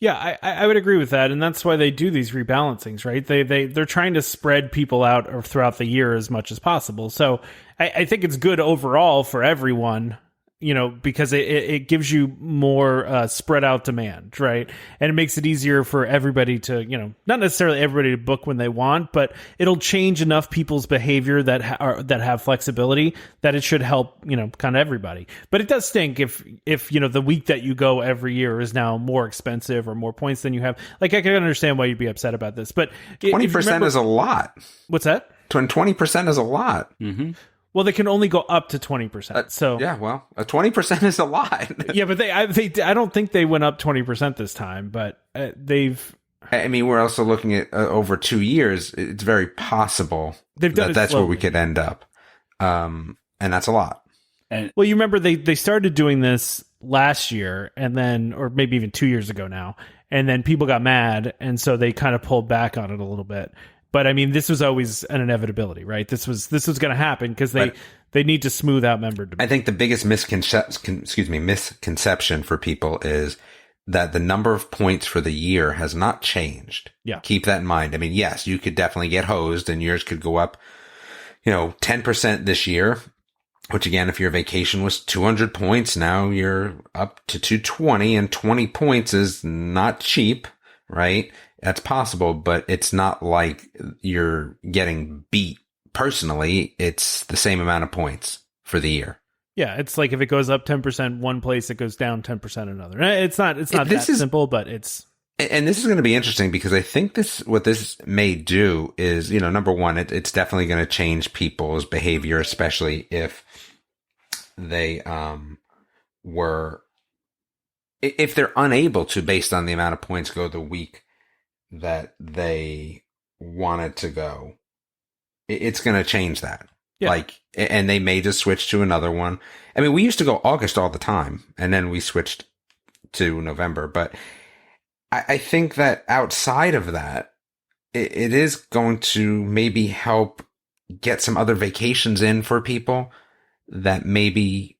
Yeah, I would agree with that, and that's why they do these rebalancings, right? They're trying to spread people out throughout the year as much as possible. So I think it's good overall for everyone, you know, because it gives you more spread out demand, right? And it makes it easier for everybody to, you know, not necessarily everybody to book when they want, but it'll change enough people's behavior that have flexibility that it should help, you know, kind of everybody. But it does stink if you know the week that you go every year is now more expensive or more points than you have. Like I can understand why you'd be upset about this, but 20% is a lot. What's that? 20% is a lot. Mm-hmm. Well, they can only go up to 20%. So yeah, well, 20% is a lot. Yeah, but I don't think they went up 20% this time, but they've. I mean, we're also looking at over 2 years. It's very possible that's where we could end up, and that's a lot. Well, you remember they started doing this last year, and then, or maybe even 2 years ago now, and then people got mad, and so they kind of pulled back on it a little bit. But I mean, this was always an inevitability, right? This was going to happen because they need to smooth out member demand. I think the biggest misconception for people is that the number of points for the year has not changed. Yeah. Keep that in mind. I mean, yes, you could definitely get hosed and yours could go up, 10% this year, which again, if your vacation was 200 points, now you're up to 220, and 20 points is not cheap, right? That's possible, but it's not like you're getting beat personally. It's the same amount of points for the year. Yeah, it's like if it goes up 10% one place, it goes down 10% another. It's not that simple, but it's. And this is going to be interesting because I think what this may do is, number one, it's definitely going to change people's behavior, especially if they if they're unable to, based on the amount of points, go the week that they wanted to go. It's going to change that. Yeah. And they may just switch to another one. I mean, we used to go August all the time, and then we switched to November. But I think that outside of that, it is going to maybe help get some other vacations in for people that maybe,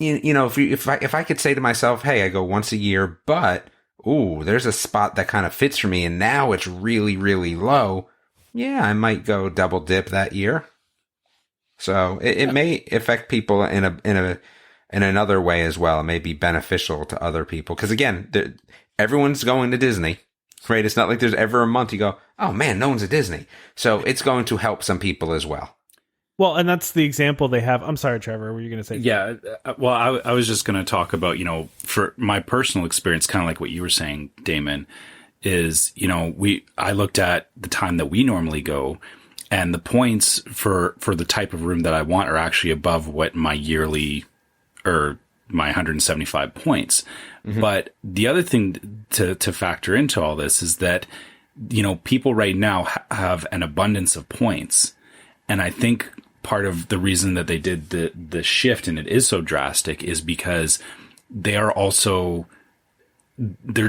if I could say to myself, hey, I go once a year, but there's a spot that kind of fits for me, and now it's really, really low. Yeah, I might go double dip that year. So it may affect people in another way as well. It may be beneficial to other people because again, everyone's going to Disney, right? It's not like there's ever a month you go, oh man, no one's at Disney. So it's going to help some people as well. Well, and that's the example they have. I'm sorry, Trevor, were you going to say? Yeah. Well, I was just going to talk about, for my personal experience, kind of like what you were saying, Damon, is, I looked at the time that we normally go, and the points for the type of room that I want are actually above what my yearly or my 175 points. Mm-hmm. But the other thing to factor into all this is that, people right now have an abundance of points. And I think part of the reason that they did the shift, and it is so drastic, is because they're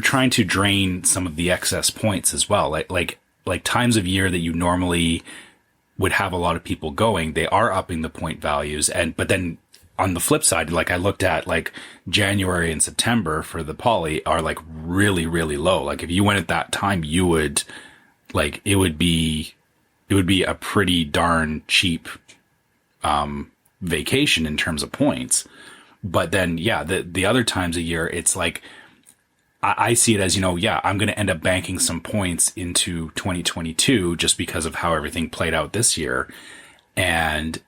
trying to drain some of the excess points as well. Like times of year that you normally would have a lot of people going, they are upping the point values. But then on the flip side, like I looked at January and September for the poly are really, really low. Like if you went at that time, you would it would be a pretty darn cheap vacation in terms of points. But then, yeah, the other times a year, it's like, I see it as, I'm going to end up banking some points into 2022 just because of how everything played out this year. And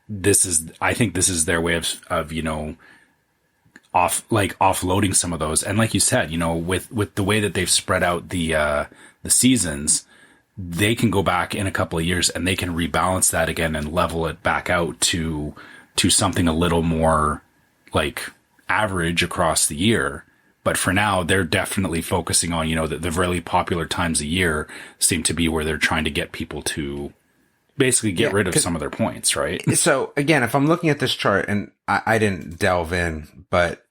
I think this is their way of offloading some of those. And like you said, with the way that they've spread out the seasons, they can go back in a couple of years and they can rebalance that again and level it back out to something a little more average across the year. But for now, they're definitely focusing on, the really popular times a year seem to be where they're trying to get people to basically get rid of some of their points, right? So again, if I'm looking at this chart, and I didn't delve in, but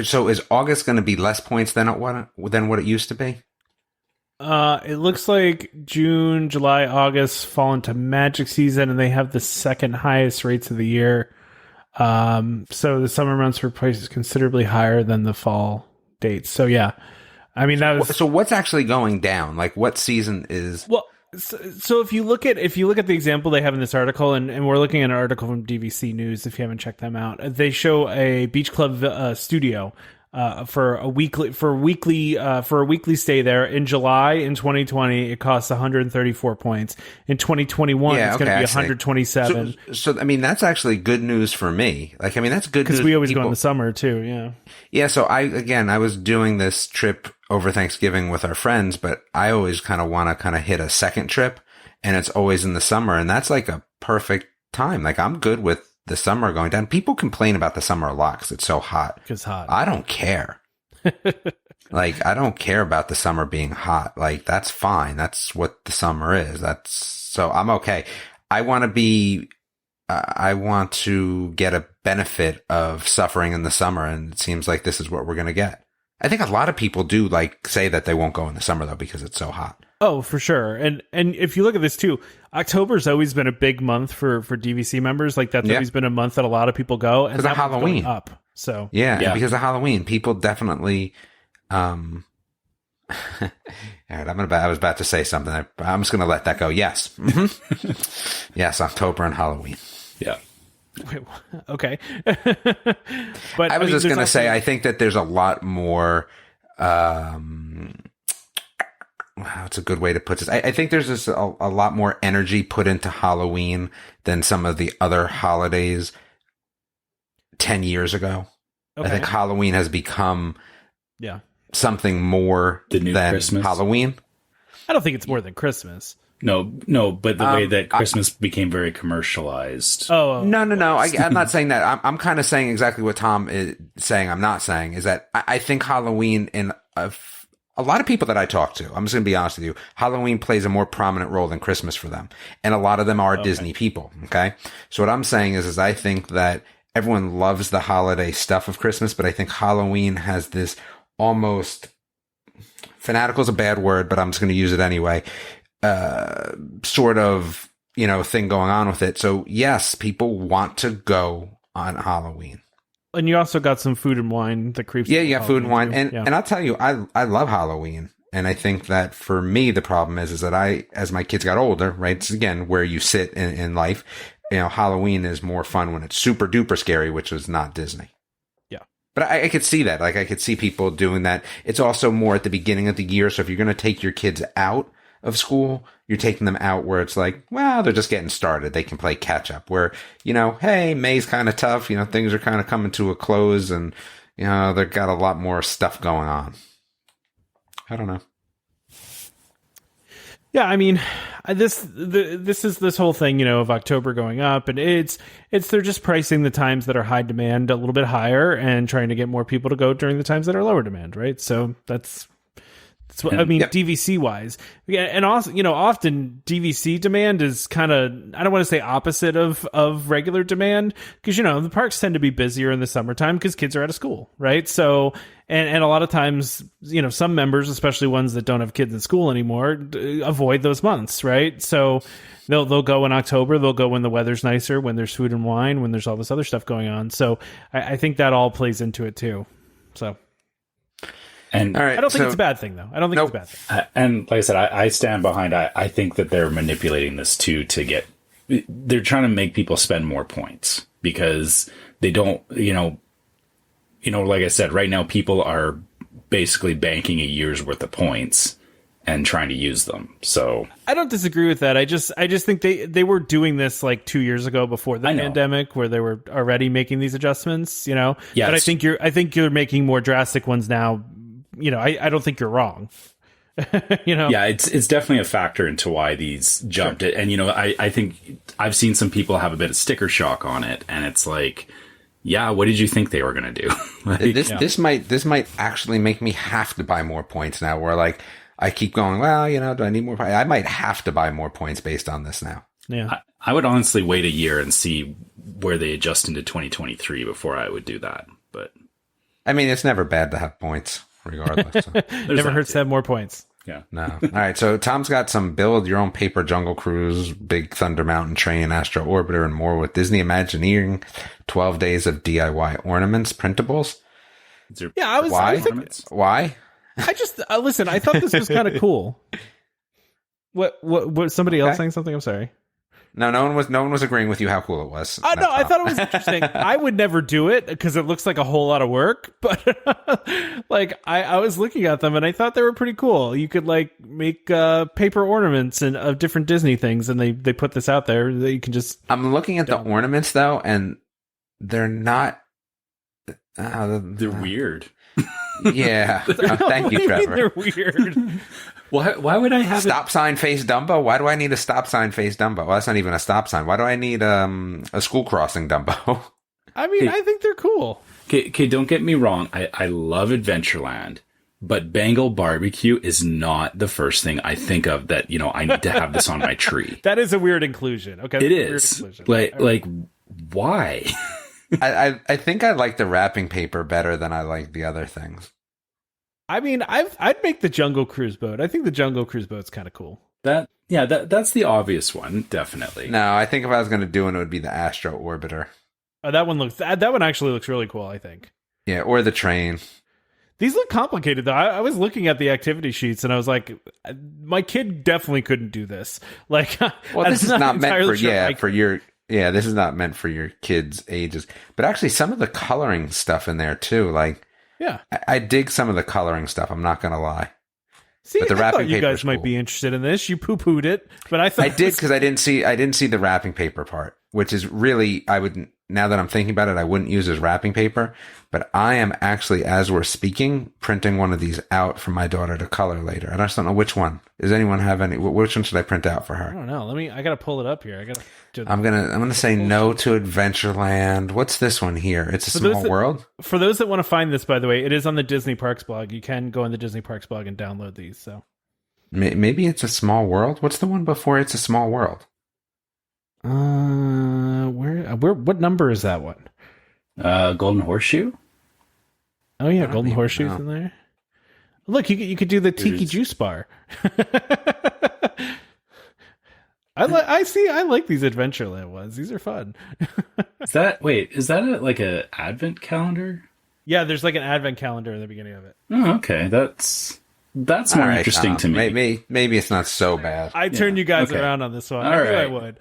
so is August going to be less points than what it used to be? It looks like June, July, August fall into magic season, and they have the second highest rates of the year. So the summer months were priced considerably higher than the fall dates. So yeah, I mean that was. So what's actually going down? Like what season is? Well, so if you look at the example they have in this article, and we're looking at an article from DVC News, if you haven't checked them out, they show a beach club studio for a weekly stay there in July in 2020. It costs 134 points. In 2021, it's going to be 127. So I mean, that's actually good news for me. Like, I mean, that's good because we always go in the summer too. Yeah. Yeah. So I was doing this trip over Thanksgiving with our friends, but I always kind of want to kind of hit a second trip, and it's always in the summer, and that's like a perfect time. Like, I'm good with the summer going down. People complain about the summer a lot because it's so hot. It's hot. I don't care. Like, I don't care about the summer being hot. Like, that's fine. That's what the summer is. So I'm okay. I want to get a benefit of suffering in the summer, and it seems like this is what we're going to get. I think a lot of people do like say that they won't go in the summer though because it's so hot. Oh, for sure. And if you look at this too, October's always been a big month for DVC members. Like that's always been a month that a lot of people go, and because of Halloween going up. So yeah, because of Halloween, people definitely. All right, I was about to say something. I'm just going to let that go. Yes, yes, October and Halloween. Yeah. Wait, okay. But I was just going to say, I think that there's a lot more. Wow, it's a good way to put this. I think there's just a lot more energy put into Halloween than some of the other holidays 10 years ago. Okay. I think Halloween has become something more than Christmas. Halloween. I don't think it's more than Christmas. No, but the way that Christmas became very commercialized. Oh, no. I'm not saying that. I'm kind of saying exactly what Tom is saying. I'm not saying is that I think Halloween in a lot of people that I talk to, I'm just going to be honest with you, Halloween plays a more prominent role than Christmas for them. And a lot of them are Disney people. Okay. So what I'm saying is I think that everyone loves the holiday stuff of Christmas, but I think Halloween has this almost fanatical is a bad word, but I'm just going to use it anyway. Sort of, thing going on with it. So yes, people want to go on Halloween. And you also got some food and wine that creeps. Yeah, you got food and wine. And I'll tell you, I love Halloween. And I think that for me, the problem is that as my kids got older, right? It's again, where you sit in life, Halloween is more fun when it's super duper scary, which was not Disney. Yeah. But I could see that. Like I could see people doing that. It's also more at the beginning of the year. So if you're going to take your kids out of school, you're taking them out where it's like, well, they're just getting started. They can play catch up where, hey, May's kind of tough. Things are kind of coming to a close and, they've got a lot more stuff going on. I don't know. Yeah, I mean, this is this whole thing, of October going up, and it's they're just pricing the times that are high demand a little bit higher and trying to get more people to go during the times that are lower demand, right? So that's what I mean, DVC wise. Yeah, and also, often DVC demand is kind of, I don't want to say opposite of regular demand, because, the parks tend to be busier in the summertime because kids are out of school, right? So, and a lot of times, some members, especially ones that don't have kids in school anymore, avoid those months, right? So they'll go in October, they'll go when the weather's nicer, when there's food and wine, when there's all this other stuff going on. So I think that all plays into it too. So. And I don't think it's a bad thing, though. I don't think it's a bad thing. And like I said, I stand behind. I think that they're manipulating this too they're trying to make people spend more points because they don't, like I said, right now people are basically banking a year's worth of points and trying to use them. So I don't disagree with that. I just think they were doing this like 2 years ago before the pandemic, where they were already making these adjustments. Yes. But I think you're making more drastic ones now. I don't think you're wrong. Yeah, it's definitely a factor into why these jumped it. And, I think I've seen some people have a bit of sticker shock on it. And it's like, yeah, what did you think they were going to do? This might actually make me have to buy more points now, where like I keep going, well, do I need more points? I might have to buy more points based on this now. Yeah. I would honestly wait a year and see where they adjust into 2023 before I would do that. But I mean, it's never bad to have points, regardless. So. Never hurts to have more points. Yeah. No. All right. So Tom's got some build your own paper jungle cruise, Big Thunder Mountain Train, Astro Orbiter, and more with Disney Imagineering. 12 Days of DIY Ornaments, printables. Yeah, I was. Why? Why? I just listen. I thought this was kind of cool. What? Somebody else saying something? I'm sorry. No one was agreeing with you how cool it was. No, I thought it was interesting. I would never do it because it looks like a whole lot of work. But like, I was looking at them and I thought they were pretty cool. You could like make paper ornaments and of different Disney things, and they put this out there that you can just. I'm looking at the ornaments though, and they're not. They're weird. Yeah. Thank you, Trevor. They're weird. Why would I have stop sign face Dumbo? Why do I need a stop sign face Dumbo? Well, that's not even a stop sign. Why do I need a school crossing Dumbo? I mean, I think they're cool. Okay, don't get me wrong. I love Adventureland, but Bengal barbecue is not the first thing I think of that, I need to have this on my tree. That is a weird inclusion. Okay. It is. Like, why? I think I like the wrapping paper better than I like the other things. I mean, I'd make the Jungle Cruise boat. I think the Jungle Cruise boat's kind of cool. That's the obvious one, definitely. No, I think if I was going to do it would be the Astro Orbiter. Oh, that one actually looks really cool, I think. Yeah, or the train. These look complicated though. I was looking at the activity sheets and I was like, my kid definitely couldn't do this. Like, well, this is not meant for this is not meant for your kids' ages. But actually, some of the coloring stuff in there too, like. Yeah, I dig some of the coloring stuff. I'm not gonna lie. See, but the I thought you guys might be interested in this. You poo-pooed it, but I thought I did because I didn't see the wrapping paper part, which is really now that I'm thinking about it, I wouldn't use as wrapping paper. But I am actually, as we're speaking, printing one of these out for my daughter to color later. I just don't know which one. Does anyone have any? Which one should I print out for her? I don't know. I gotta pull it up here. I'm gonna say no to Adventureland. What's this one here? It's a Small World. For those that want to find this, by the way, it is on the Disney Parks blog. You can go on the Disney Parks blog and download these. So maybe it's a Small World. What's the one before It's a Small World? Where? What number is that one? Golden Horseshoe. Oh yeah, Golden Horseshoe's in there. Look, you could do the Tiki Juice Bar. I like these Adventureland ones. These are fun. Is that like a advent calendar? Yeah, there's like an advent calendar in the beginning of it. Oh, okay. That's more interesting to me. Maybe it's not so bad. I turned you guys around on this one. All right. I would.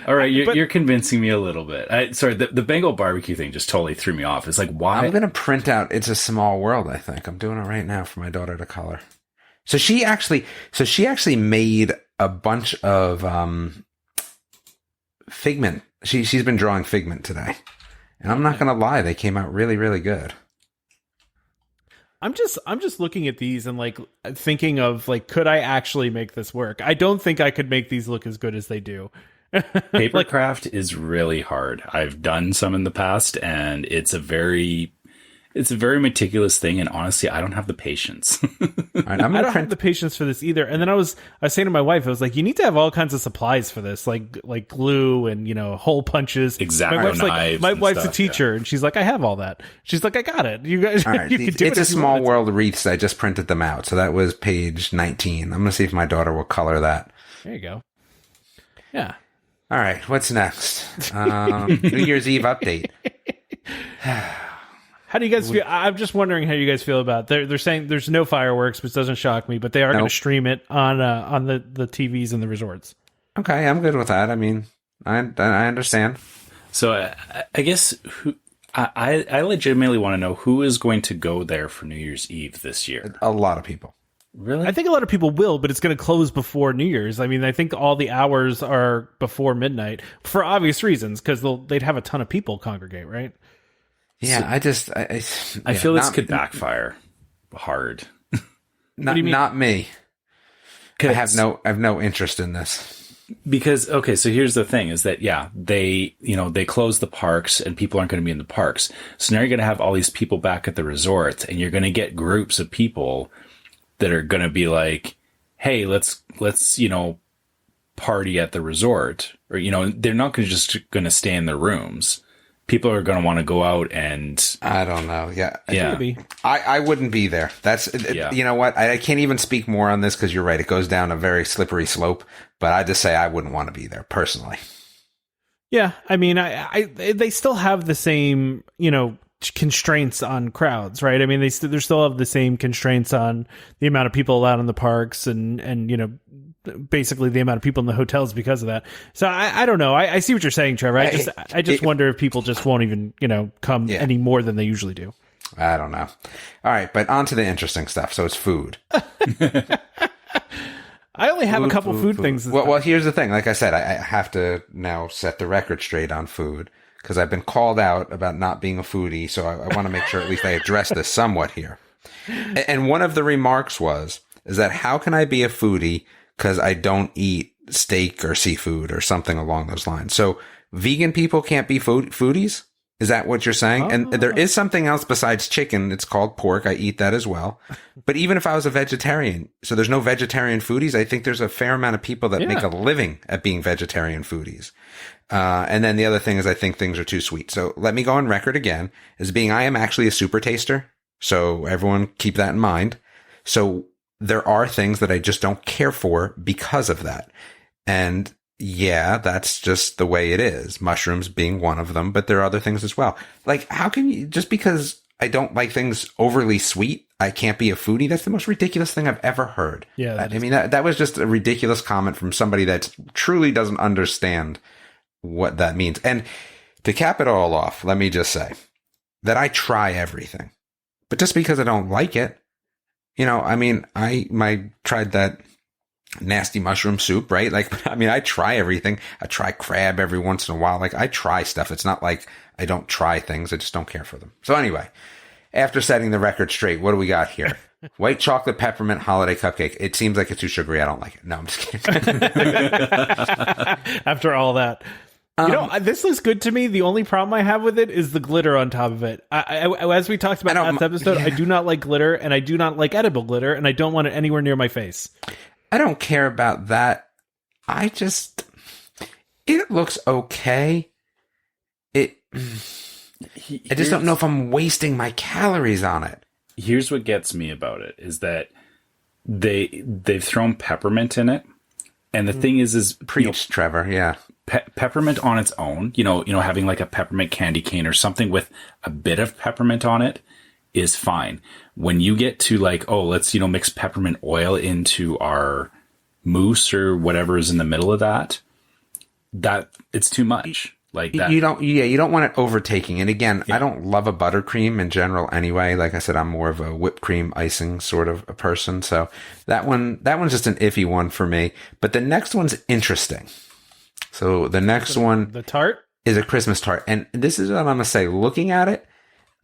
All right, you're convincing me a little bit. Sorry, the Bengal barbecue thing just totally threw me off. It's like, why? I'm going to print out It's a Small World, I think. I'm doing it right now for my daughter to color. So she actually made a bunch of Figment. She's been drawing Figment today. And I'm not going to lie, they came out really, really good. I'm just looking at these and like thinking of like, could I actually make this work? I don't think I could make these look as good as they do. Papercraft is really hard. I've done some in the past, and it's a very meticulous thing. And honestly, I don't have the patience. Right, I don't have the patience for this either. And then I was saying to my wife, I was like, you need to have all kinds of supplies for this, like glue and hole punches. Exactly. My wife's a teacher, and she's like, I have all that. She's like, I got it. You guys, all right, you can do It's a Small World wreaths. I just printed them out, so that was page 19. I'm gonna see if my daughter will color that. There you go. Yeah. All right, what's next? New Year's Eve update. How do you guys feel? I'm just wondering how you guys feel about it. They're saying there's no fireworks, which doesn't shock me, but they are going to stream it on the TVs in the resorts. Okay, I'm good with that. I mean, I understand. So I guess I legitimately want to know who is going to go there for New Year's Eve this year. A lot of people. Really? I think a lot of people will, but it's going to close before New Year's. I mean, I think all the hours are before midnight for obvious reasons, because they'd have a ton of people congregate, right? Yeah, so, I feel this could backfire hard. Not me. I have no interest in this. Because, okay, so here's the thing is that, they close the parks and people aren't going to be in the parks. So now you're going to have all these people back at the resorts, and you're going to get groups of people that are going to be like, hey, let's party at the resort, or, you know, they're not just going to stay in their rooms. People are going to want to go out and... I don't know. Yeah. Maybe. I wouldn't be there. You know what? I can't even speak more on this because you're right. It goes down a very slippery slope, but I just say I wouldn't want to be there personally. Yeah. I mean, they still have the same, you know, constraints on crowds, right? I mean, they still have the same constraints on the amount of people allowed in the parks and, you know, basically the amount of people in the hotels because of that. So I don't know. I see what you're saying, Trevor. I just wonder if people just won't even, you know, come any more than they usually do. I don't know. All right, but on to the interesting stuff. So it's food. I only have a couple food things. Well, here's the thing. Like I said, I have to now set the record straight on food because I've been called out about not being a foodie. So I want to make sure at least I address this somewhat here. And one of the remarks is that how can I be a foodie because I don't eat steak or seafood or something along those lines? So vegan people can't be foodies? Is that what you're saying? And there is something else besides chicken. It's called pork. I eat that as well. But even if I was a vegetarian, so there's no vegetarian foodies, I think there's a fair amount of people that make a living at being vegetarian foodies. And then the other thing is I think things are too sweet. So let me go on record again as being I am actually a super taster. So everyone keep that in mind. So there are things that I just don't care for because of that. And yeah, that's just the way it is. Mushrooms being one of them, but there are other things as well. Like, how can you, just because I don't like things overly sweet, I can't be a foodie? That's the most ridiculous thing I've ever heard. Yeah. I mean, that was just a ridiculous comment from somebody that truly doesn't understand what that means. And to cap it all off, let me just say that I try everything, but just because I don't like it, you know, I mean, I tried that nasty mushroom soup, right? Like, I mean, I try everything. I try crab every once in a while. Like, I try stuff. It's not like I don't try things. I just don't care for them. So anyway, after setting the record straight, what do we got here? White chocolate peppermint holiday cupcake. It seems like it's too sugary. I don't like it. No, I'm just kidding. After all that. You know, this looks good to me. The only problem I have with it is the glitter on top of it. As we talked about last episode, I do not like glitter, and I do not like edible glitter, and I don't want it anywhere near my face. I don't care about that. It looks okay. I just don't know if I'm wasting my calories on it. Here's what gets me about it is that they've thrown peppermint in it. And the thing is preach, Trevor. Yeah. Peppermint on its own, you know, having like a peppermint candy cane or something with a bit of peppermint on it is fine. When you get to like, oh, let's, you know, mix peppermint oil into our mousse or whatever is in the middle of that it's too much. Like that. You don't want it overtaking. And again, I don't love a buttercream in general anyway. Like I said, I'm more of a whipped cream icing sort of a person. So that one's just an iffy one for me. But the next one's interesting. So the next one, the tart, is a Christmas tart. And this is what I'm going to say. Looking at it,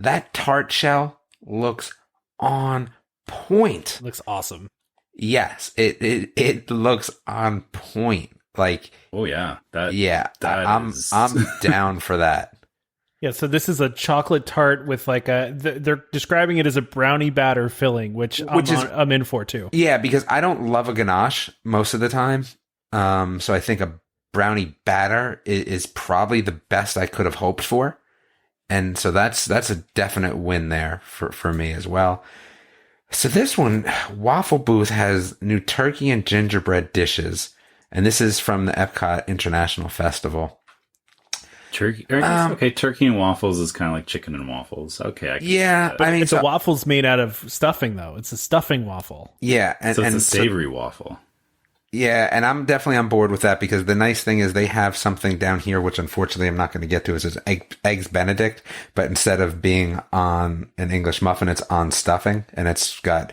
that tart shell looks on point. It looks awesome. Yes, it looks on point. Like, oh yeah, I'm down for that. Yeah, so this is a chocolate tart with like they're describing it as a brownie batter filling, which I'm in for too. Yeah, because I don't love a ganache most of the time. So I think a brownie batter is probably the best I could have hoped for. And so that's a definite win there for me as well. So this one, Waffle Booth has new turkey and gingerbread dishes. And this is from the Epcot International Festival. Turkey, okay. Turkey and waffles is kind of like chicken and waffles. Okay, but I mean, it's a waffles made out of stuffing, though. It's a stuffing waffle. Yeah, so it's a savory waffle. Yeah, and I'm definitely on board with that because the nice thing is they have something down here, which unfortunately I'm not going to get to, is eggs Benedict, but instead of being on an English muffin, it's on stuffing, and it's got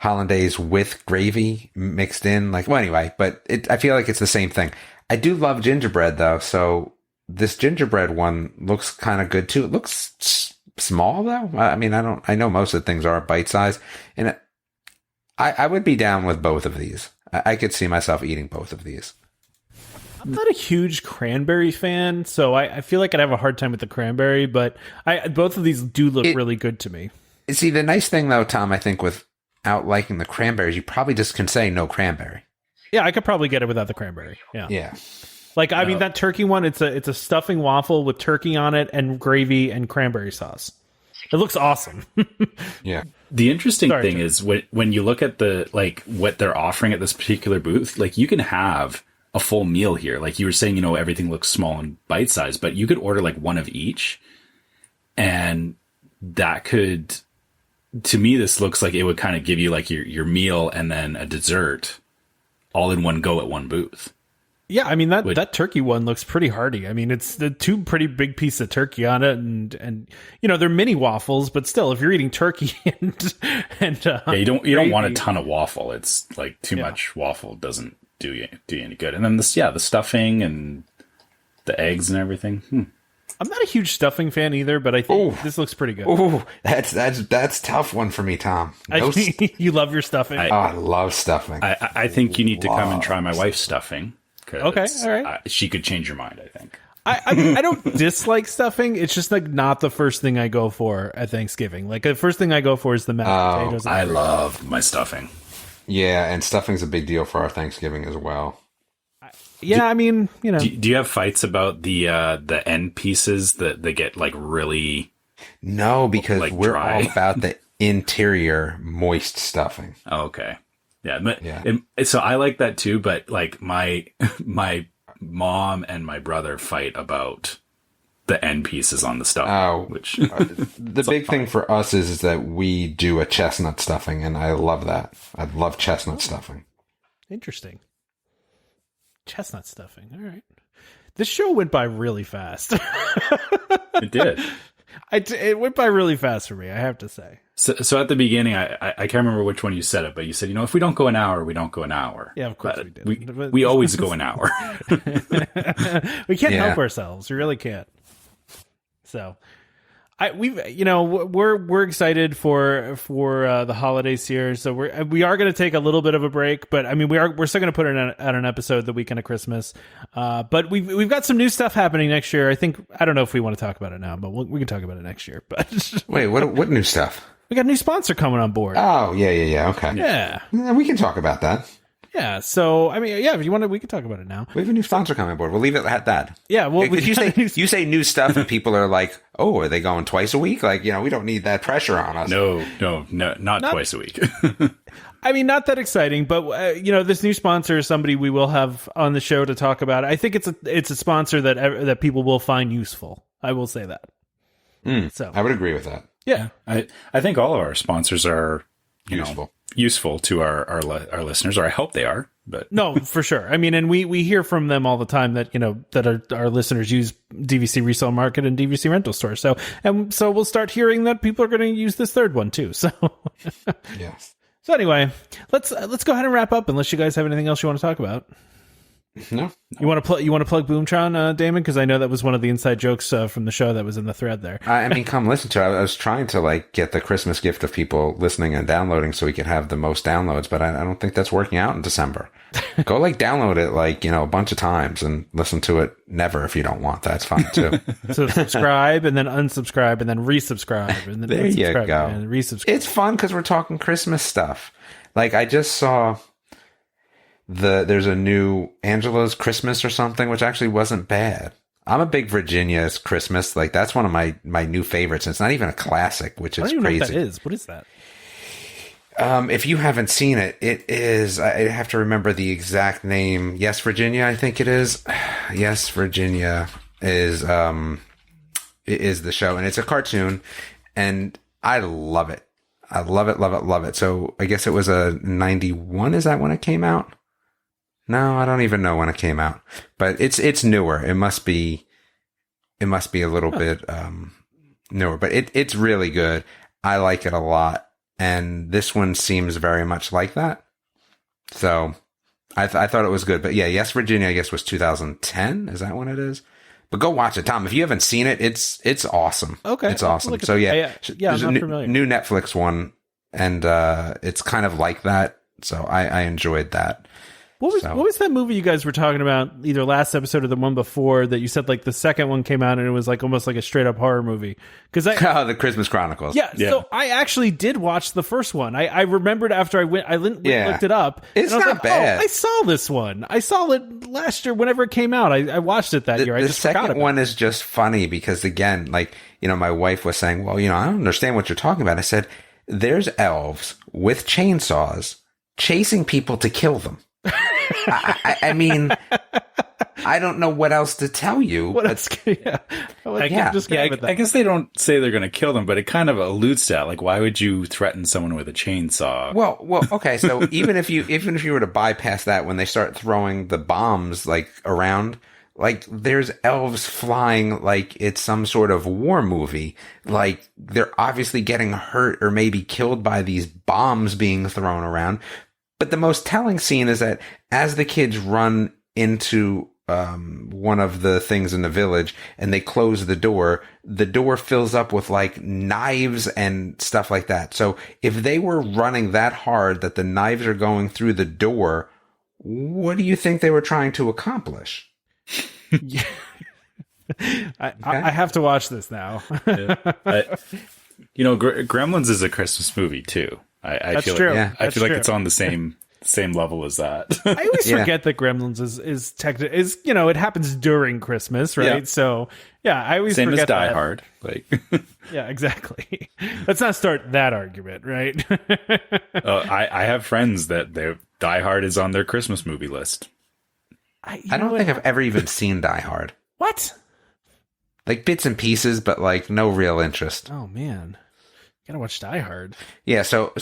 hollandaise with gravy mixed in. Like, well, anyway, but I feel like it's the same thing. I do love gingerbread though, so this gingerbread one looks kind of good too. It looks small though. I mean, I know most of the things are bite size, and I would be down with both of these. I could see myself eating both of these. I'm not a huge cranberry fan, so I feel like I'd have a hard time with the cranberry, but both of these do look really good to me. See, the nice thing though, Tom, I think without liking the cranberries, you probably just can say no cranberry. Yeah, I could probably get it without the cranberry. Yeah. Yeah. Like, I mean, that turkey one, it's a stuffing waffle with turkey on it and gravy and cranberry sauce. It looks awesome. Yeah. The interesting thing is when you look at what they're offering at this particular booth, like you can have a full meal here. Like you were saying, everything looks small and bite sized, but you could order like one of each. And that could, to me, this looks like it would kind of give you like your meal and then a dessert all in one go at one booth. Yeah, I mean, that turkey one looks pretty hearty. I mean, it's the two pretty big pieces of turkey on it, and they're mini waffles, but still, if you're eating turkey and yeah, you don't want a ton of waffle. It's like too much waffle doesn't do you any good. And then the stuffing and the eggs and everything. I'm not a huge stuffing fan either, but I think this looks pretty good. Ooh, that's tough one for me, Tom. You love your stuffing. I love stuffing. I think you need to come and try my wife's stuffing. Okay, all right. She could change your mind, I think. I don't dislike stuffing. It's just like not the first thing I go for at Thanksgiving. Like the first thing I go for is the mashed potatoes. I love my stuffing. Yeah, and stuffing's a big deal for our Thanksgiving as well. Yeah, I mean, Do you have fights about the end pieces that they get like really? No, because like we're dry? all about the interior moist stuffing. Oh, okay. Yeah, but so I like that too. But like my mom and my brother fight about the end pieces on the stuffing. Oh, which the big thing for us is that we do a chestnut stuffing, and I love that. I love chestnut stuffing. Interesting. Chestnut stuffing. All right. This show went by really fast. It did. It went by really fast for me, I have to say. So at the beginning, I can't remember which one you said it, but you said, if we don't go an hour, we don't go an hour. Yeah, of course but we did. We always go an hour. We can't help ourselves. We really can't. So we're excited for the holidays here. So we are going to take a little bit of a break, but I mean, we're still going to put it out an episode the weekend of Christmas. But we've got some new stuff happening next year. I don't know if we want to talk about it now, but we can talk about it next year. But wait, what new stuff? We got a new sponsor coming on board. Oh, yeah. Okay. Yeah. We can talk about that. Yeah. So, I mean, if you want to, we can talk about it now. We have a new sponsor coming on board. We'll leave it at that. Yeah. Well, you say new stuff and people are like, oh, are they going twice a week? Like, we don't need that pressure on us. No, not twice a week. I mean, not that exciting, but this new sponsor is somebody we will have on the show to talk about. I think it's a sponsor that people will find useful. I will say that. So I would agree with that. Yeah, I think all of our sponsors are useful to our listeners, or I hope they are. But no, for sure. I mean, and we hear from them all the time that that our listeners use DVC Resale Market and DVC Rental Store. So we'll start hearing that people are going to use this third one too. So yes. So anyway, let's go ahead and wrap up. Unless you guys have anything else you want to talk about. No. You want to plug Boomtron, Damon? Because I know that was one of the inside jokes from the show that was in the thread there. I mean, come listen to it. I was trying to get the Christmas gift of people listening and downloading so we could have the most downloads, but I don't think that's working out in December. Go download it a bunch of times and listen to it never if you don't want. That's fine too. So subscribe and then unsubscribe and then resubscribe and then there you go. And resubscribe. It's fun because we're talking Christmas stuff. Like I just saw there's a new Angela's Christmas or something, which actually wasn't bad. I'm a big Virginia's Christmas. That's one of my new favorites. And it's not even a classic, which is crazy. I don't even know what that is. What is that? If you haven't seen it, it is, I have to remember the exact name. Yes, Virginia, I think it is. Yes, Virginia is the show, and it's a cartoon, and I love it. I love it, love it, love it. So I guess it was a 91. Is that when it came out? No, I don't even know when it came out, but it's newer. It must be a little bit newer, but it's really good. I like it a lot. And this one seems very much like that. So I thought it was good. But yeah, Yes, Virginia, I guess was 2010. Is that when it is? But go watch it, Tom. If you haven't seen it, it's awesome. Okay. It's awesome. So yeah, there's I'm not familiar. New Netflix one. And it's kind of like that. So I enjoyed that. What was that movie you guys were talking about either last episode or the one before that you said like the second one came out and it was like almost like a straight up horror movie? Because the Christmas Chronicles. Yeah, so I actually did watch the first one. I remembered after I looked it up. It's and I was not like, bad. Oh, I saw this one. I saw it last year whenever it came out. I watched it that year. The second one is just funny because again, like, you know, my wife was saying, well, you know, I don't understand what you're talking about. I said, there's elves with chainsaws chasing people to kill them. I mean, I don't know what else to tell you. What else? I guess they don't say they're going to kill them, but it kind of alludes to that. Like, why would you threaten someone with a chainsaw? Well, okay. So even if you were to bypass that, when they start throwing the bombs like around, like there's elves flying like it's some sort of war movie. Like they're obviously getting hurt or maybe killed by these bombs being thrown around. But the most telling scene is that as the kids run into one of the things in the village and they close the door fills up with like knives and stuff like that. So if they were running that hard that the knives are going through the door, what do you think they were trying to accomplish? I have to watch this now. Gremlins is a Christmas movie too. I feel true. Like, I feel like it's on the same level as that. I always forget that Gremlins is it happens during Christmas, right? Yeah. So I always same forget as Die that. Hard. Like yeah, exactly. Let's not start that argument, right? I have friends that Die Hard is on their Christmas movie list. I don't think I've ever even seen Die Hard. What? Like bits and pieces, but like no real interest. Oh man. Gotta watch Die Hard. Yeah, so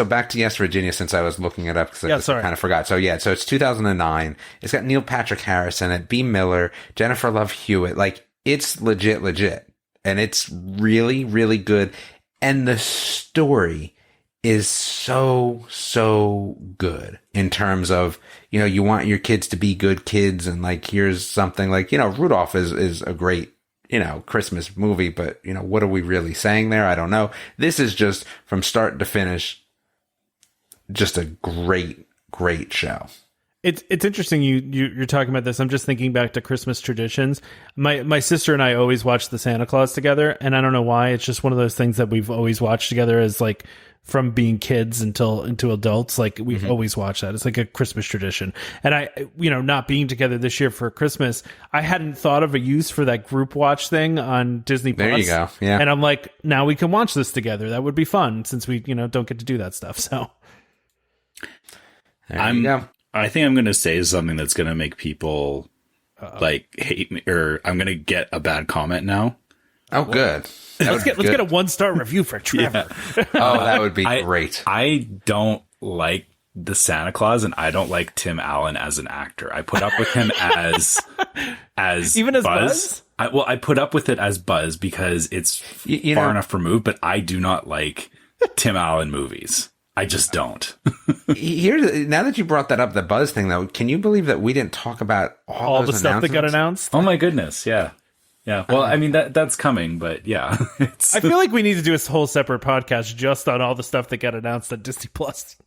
back to Yes, Virginia, since I was looking it up because I kind of forgot. So so it's 2009. It's got Neil Patrick Harris in it, B. Miller, Jennifer Love Hewitt. Like it's legit, and it's really, really good. And the story is so good in terms of, you know, you want your kids to be good kids, and like here's something like, you know, Rudolph is a great, you know, Christmas movie, but, you know, what are we really saying there? I don't know. This is just from start to finish, just a great show. It's interesting you're talking about this. I'm just thinking back to Christmas traditions. My sister and I always watch the Santa Claus together, and I don't know why. It's just one of those things that we've always watched together as like from being kids into adults. Like we've always watched that. It's like a Christmas tradition. And I, you know, not being together this year for Christmas, I hadn't thought of a use for that group watch thing on Disney Plus. There you go. Yeah. And I'm like, now we can watch this together. That would be fun since we, you know, don't get to do that stuff. So there you go. I think I'm going to say something that's going to make people like hate me, or I'm going to get a bad comment now. Oh, good. Let's get a 1-star review for Trevor. Yeah. Oh, that would be great. I don't like the Santa Claus, and I don't like Tim Allen as an actor. I put up with him as even as Buzz. I put up with it as Buzz because it's far enough removed, but I do not like Tim Allen movies. I just don't. Now that you brought that up, the Buzz thing, though, can you believe that we didn't talk about all the stuff that got announced? Oh my goodness, yeah. Yeah, well, I mean, that's coming, but yeah. I feel like we need to do a whole separate podcast just on all the stuff that got announced at Disney Plus.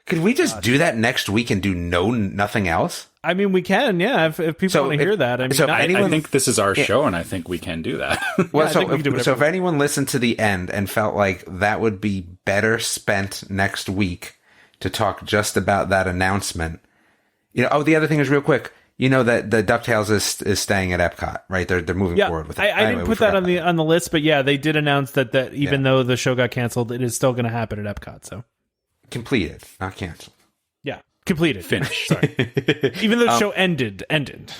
Could we just do that next week and do nothing else? I mean, we can, yeah, if people want to hear that. I mean, I think this is our show, and I think we can do that. Well, so if anyone listened to the end and felt like that would be better spent next week to talk just about that announcement, you know. Oh, the other thing is real quick. You know that the DuckTales is staying at Epcot, right? They're moving forward with it. I didn't put that on the list, but yeah, they did announce that even though the show got canceled, it is still going to happen at Epcot. So completed, not canceled. Yeah, completed, finished. Sorry, even though the show ended.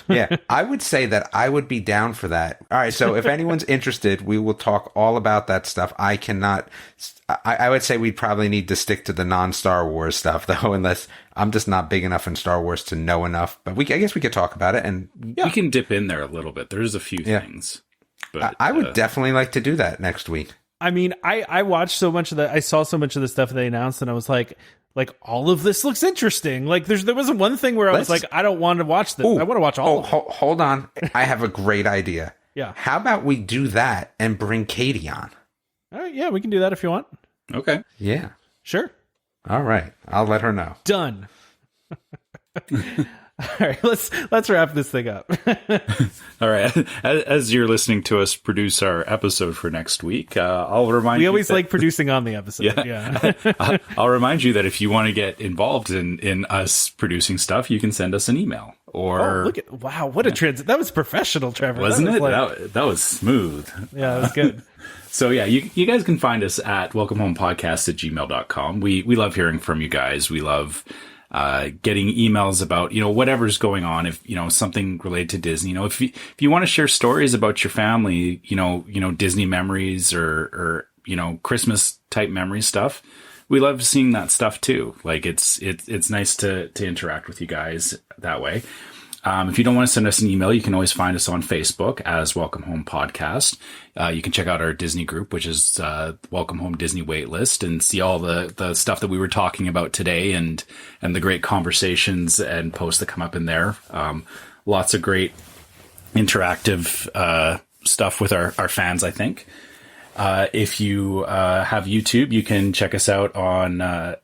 Yeah, I would say that I would be down for that. All right, so if anyone's interested, we will talk all about that stuff. I cannot. I would say we'd probably need to stick to the non-Star Wars stuff, though, unless I'm just not big enough in Star Wars to know enough. But I guess we could talk about it, and we can dip in there a little bit. There's a few things, but I would definitely like to do that next week. I mean, I watched so much of that. I saw so much of the stuff they announced, and I was like all of this looks interesting. Like there wasn't one thing where I was like, I don't want to watch this. I want to watch all of it. Hold on. I have a great idea. Yeah. How about we do that and bring Katie on? All right, yeah, we can do that if you want. Okay. Yeah. Sure. All right. I'll let her know. Done. All right, let's wrap this thing up. All right. As you're listening to us produce our episode for next week, I'll remind you. We always like producing on the episode. Yeah. I'll remind you that if you want to get involved in us producing stuff, you can send us an email. Or wow, what a transit! That was professional, Trevor, wasn't it? That was smooth. Yeah, that was good. So yeah, you guys can find us at welcomehomepodcast@gmail.com. We love hearing from you guys. We love getting emails about, whatever's going on. If, something related to Disney, if you want to share stories about your family, Disney memories or Christmas type memory stuff. We love seeing that stuff too. Like it's nice to interact with you guys that way. If you don't want to send us an email, you can always find us on Facebook as Welcome Home Podcast. You can check out our Disney group, which is Welcome Home Disney Waitlist, and see all the stuff that we were talking about today and the great conversations and posts that come up in there. Lots of great interactive stuff with our fans, I think. If you have YouTube, you can check us out on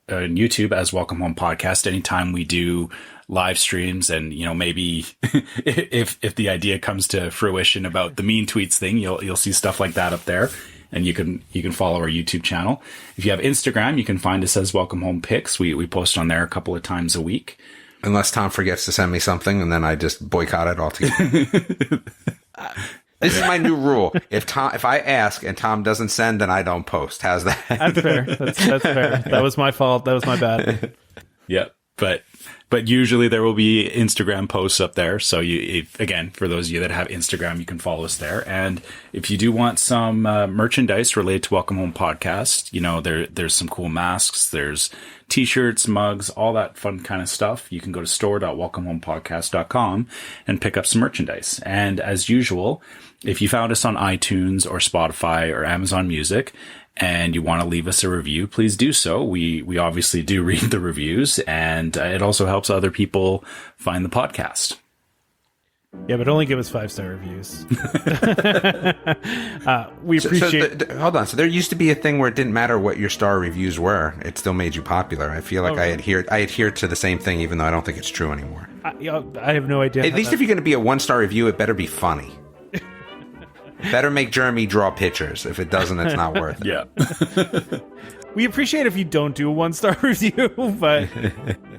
YouTube as Welcome Home Podcast anytime we do live streams. And, maybe if the idea comes to fruition about the mean tweets thing, you'll see stuff like that up there. And you can follow our YouTube channel. If you have Instagram, you can find us as Welcome Home Pics. We post on there a couple of times a week. Unless Tom forgets to send me something, and then I just boycott it altogether. This is my new rule. If I ask and Tom doesn't send, then I don't post. How's that? That's fair. That's fair. That was my fault. That was my bad. Yeah, but usually there will be Instagram posts up there. So again, for those of you that have Instagram, you can follow us there. And if you do want some merchandise related to Welcome Home Podcast, there's some cool masks, there's t-shirts, mugs, all that fun kind of stuff. You can go to store.welcomehomepodcast.com and pick up some merchandise. And as usual, if you found us on iTunes or Spotify or Amazon Music and you want to leave us a review, please do so. We obviously do read the reviews, and it also helps other people find the podcast. Yeah, but only give us 5-star reviews. We appreciate. Hold on. So there used to be a thing where it didn't matter what your star reviews were; it still made you popular. I feel like I adhered to the same thing, even though I don't think it's true anymore. I have no idea. At least if you're going to be a 1-star review, it better be funny. Better make Jeremy draw pictures. If it doesn't, it's not worth it. Yeah. We appreciate if you don't do a 1-star review, but,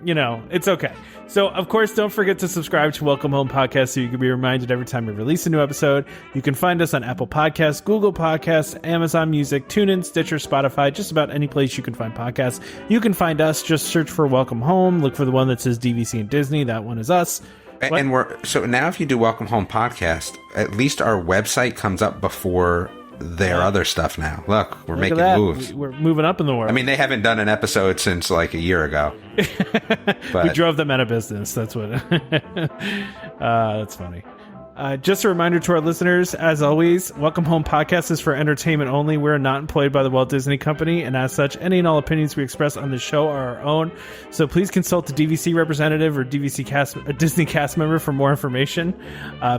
it's okay. So, of course, don't forget to subscribe to Welcome Home Podcast so you can be reminded every time we release a new episode. You can find us on Apple Podcasts, Google Podcasts, Amazon Music, TuneIn, Stitcher, Spotify, just about any place you can find podcasts. You can find us. Just search for Welcome Home. Look for the one that says DVC and Disney. That one is us. And so now if you do Welcome Home Podcast, at least our website comes up before their other stuff now. Look, we're making moves. We're moving up in the world. I mean, they haven't done an episode since like a year ago. But we drove them out of business. That's what. That's funny. Just a reminder to our listeners, as always, Welcome Home Podcast is for entertainment only. We're not employed by the Walt Disney Company, and as such, any and all opinions we express on the show are our own. So please consult a DVC representative or a Disney cast member for more information.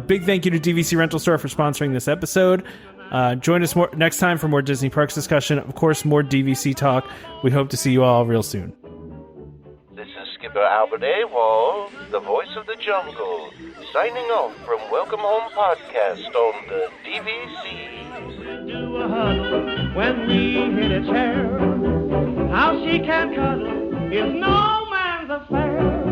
Big thank you to DVC Rental Store for sponsoring this episode. Join us next time for more Disney Parks discussion. Of course, more DVC talk. We hope to see you all real soon. This is Skipper Albert Awol, the voice of the jungle, signing off from Welcome Home Podcast on the DVC. Do a huddle when we hit its hair. How she can cuddle is no man's affair.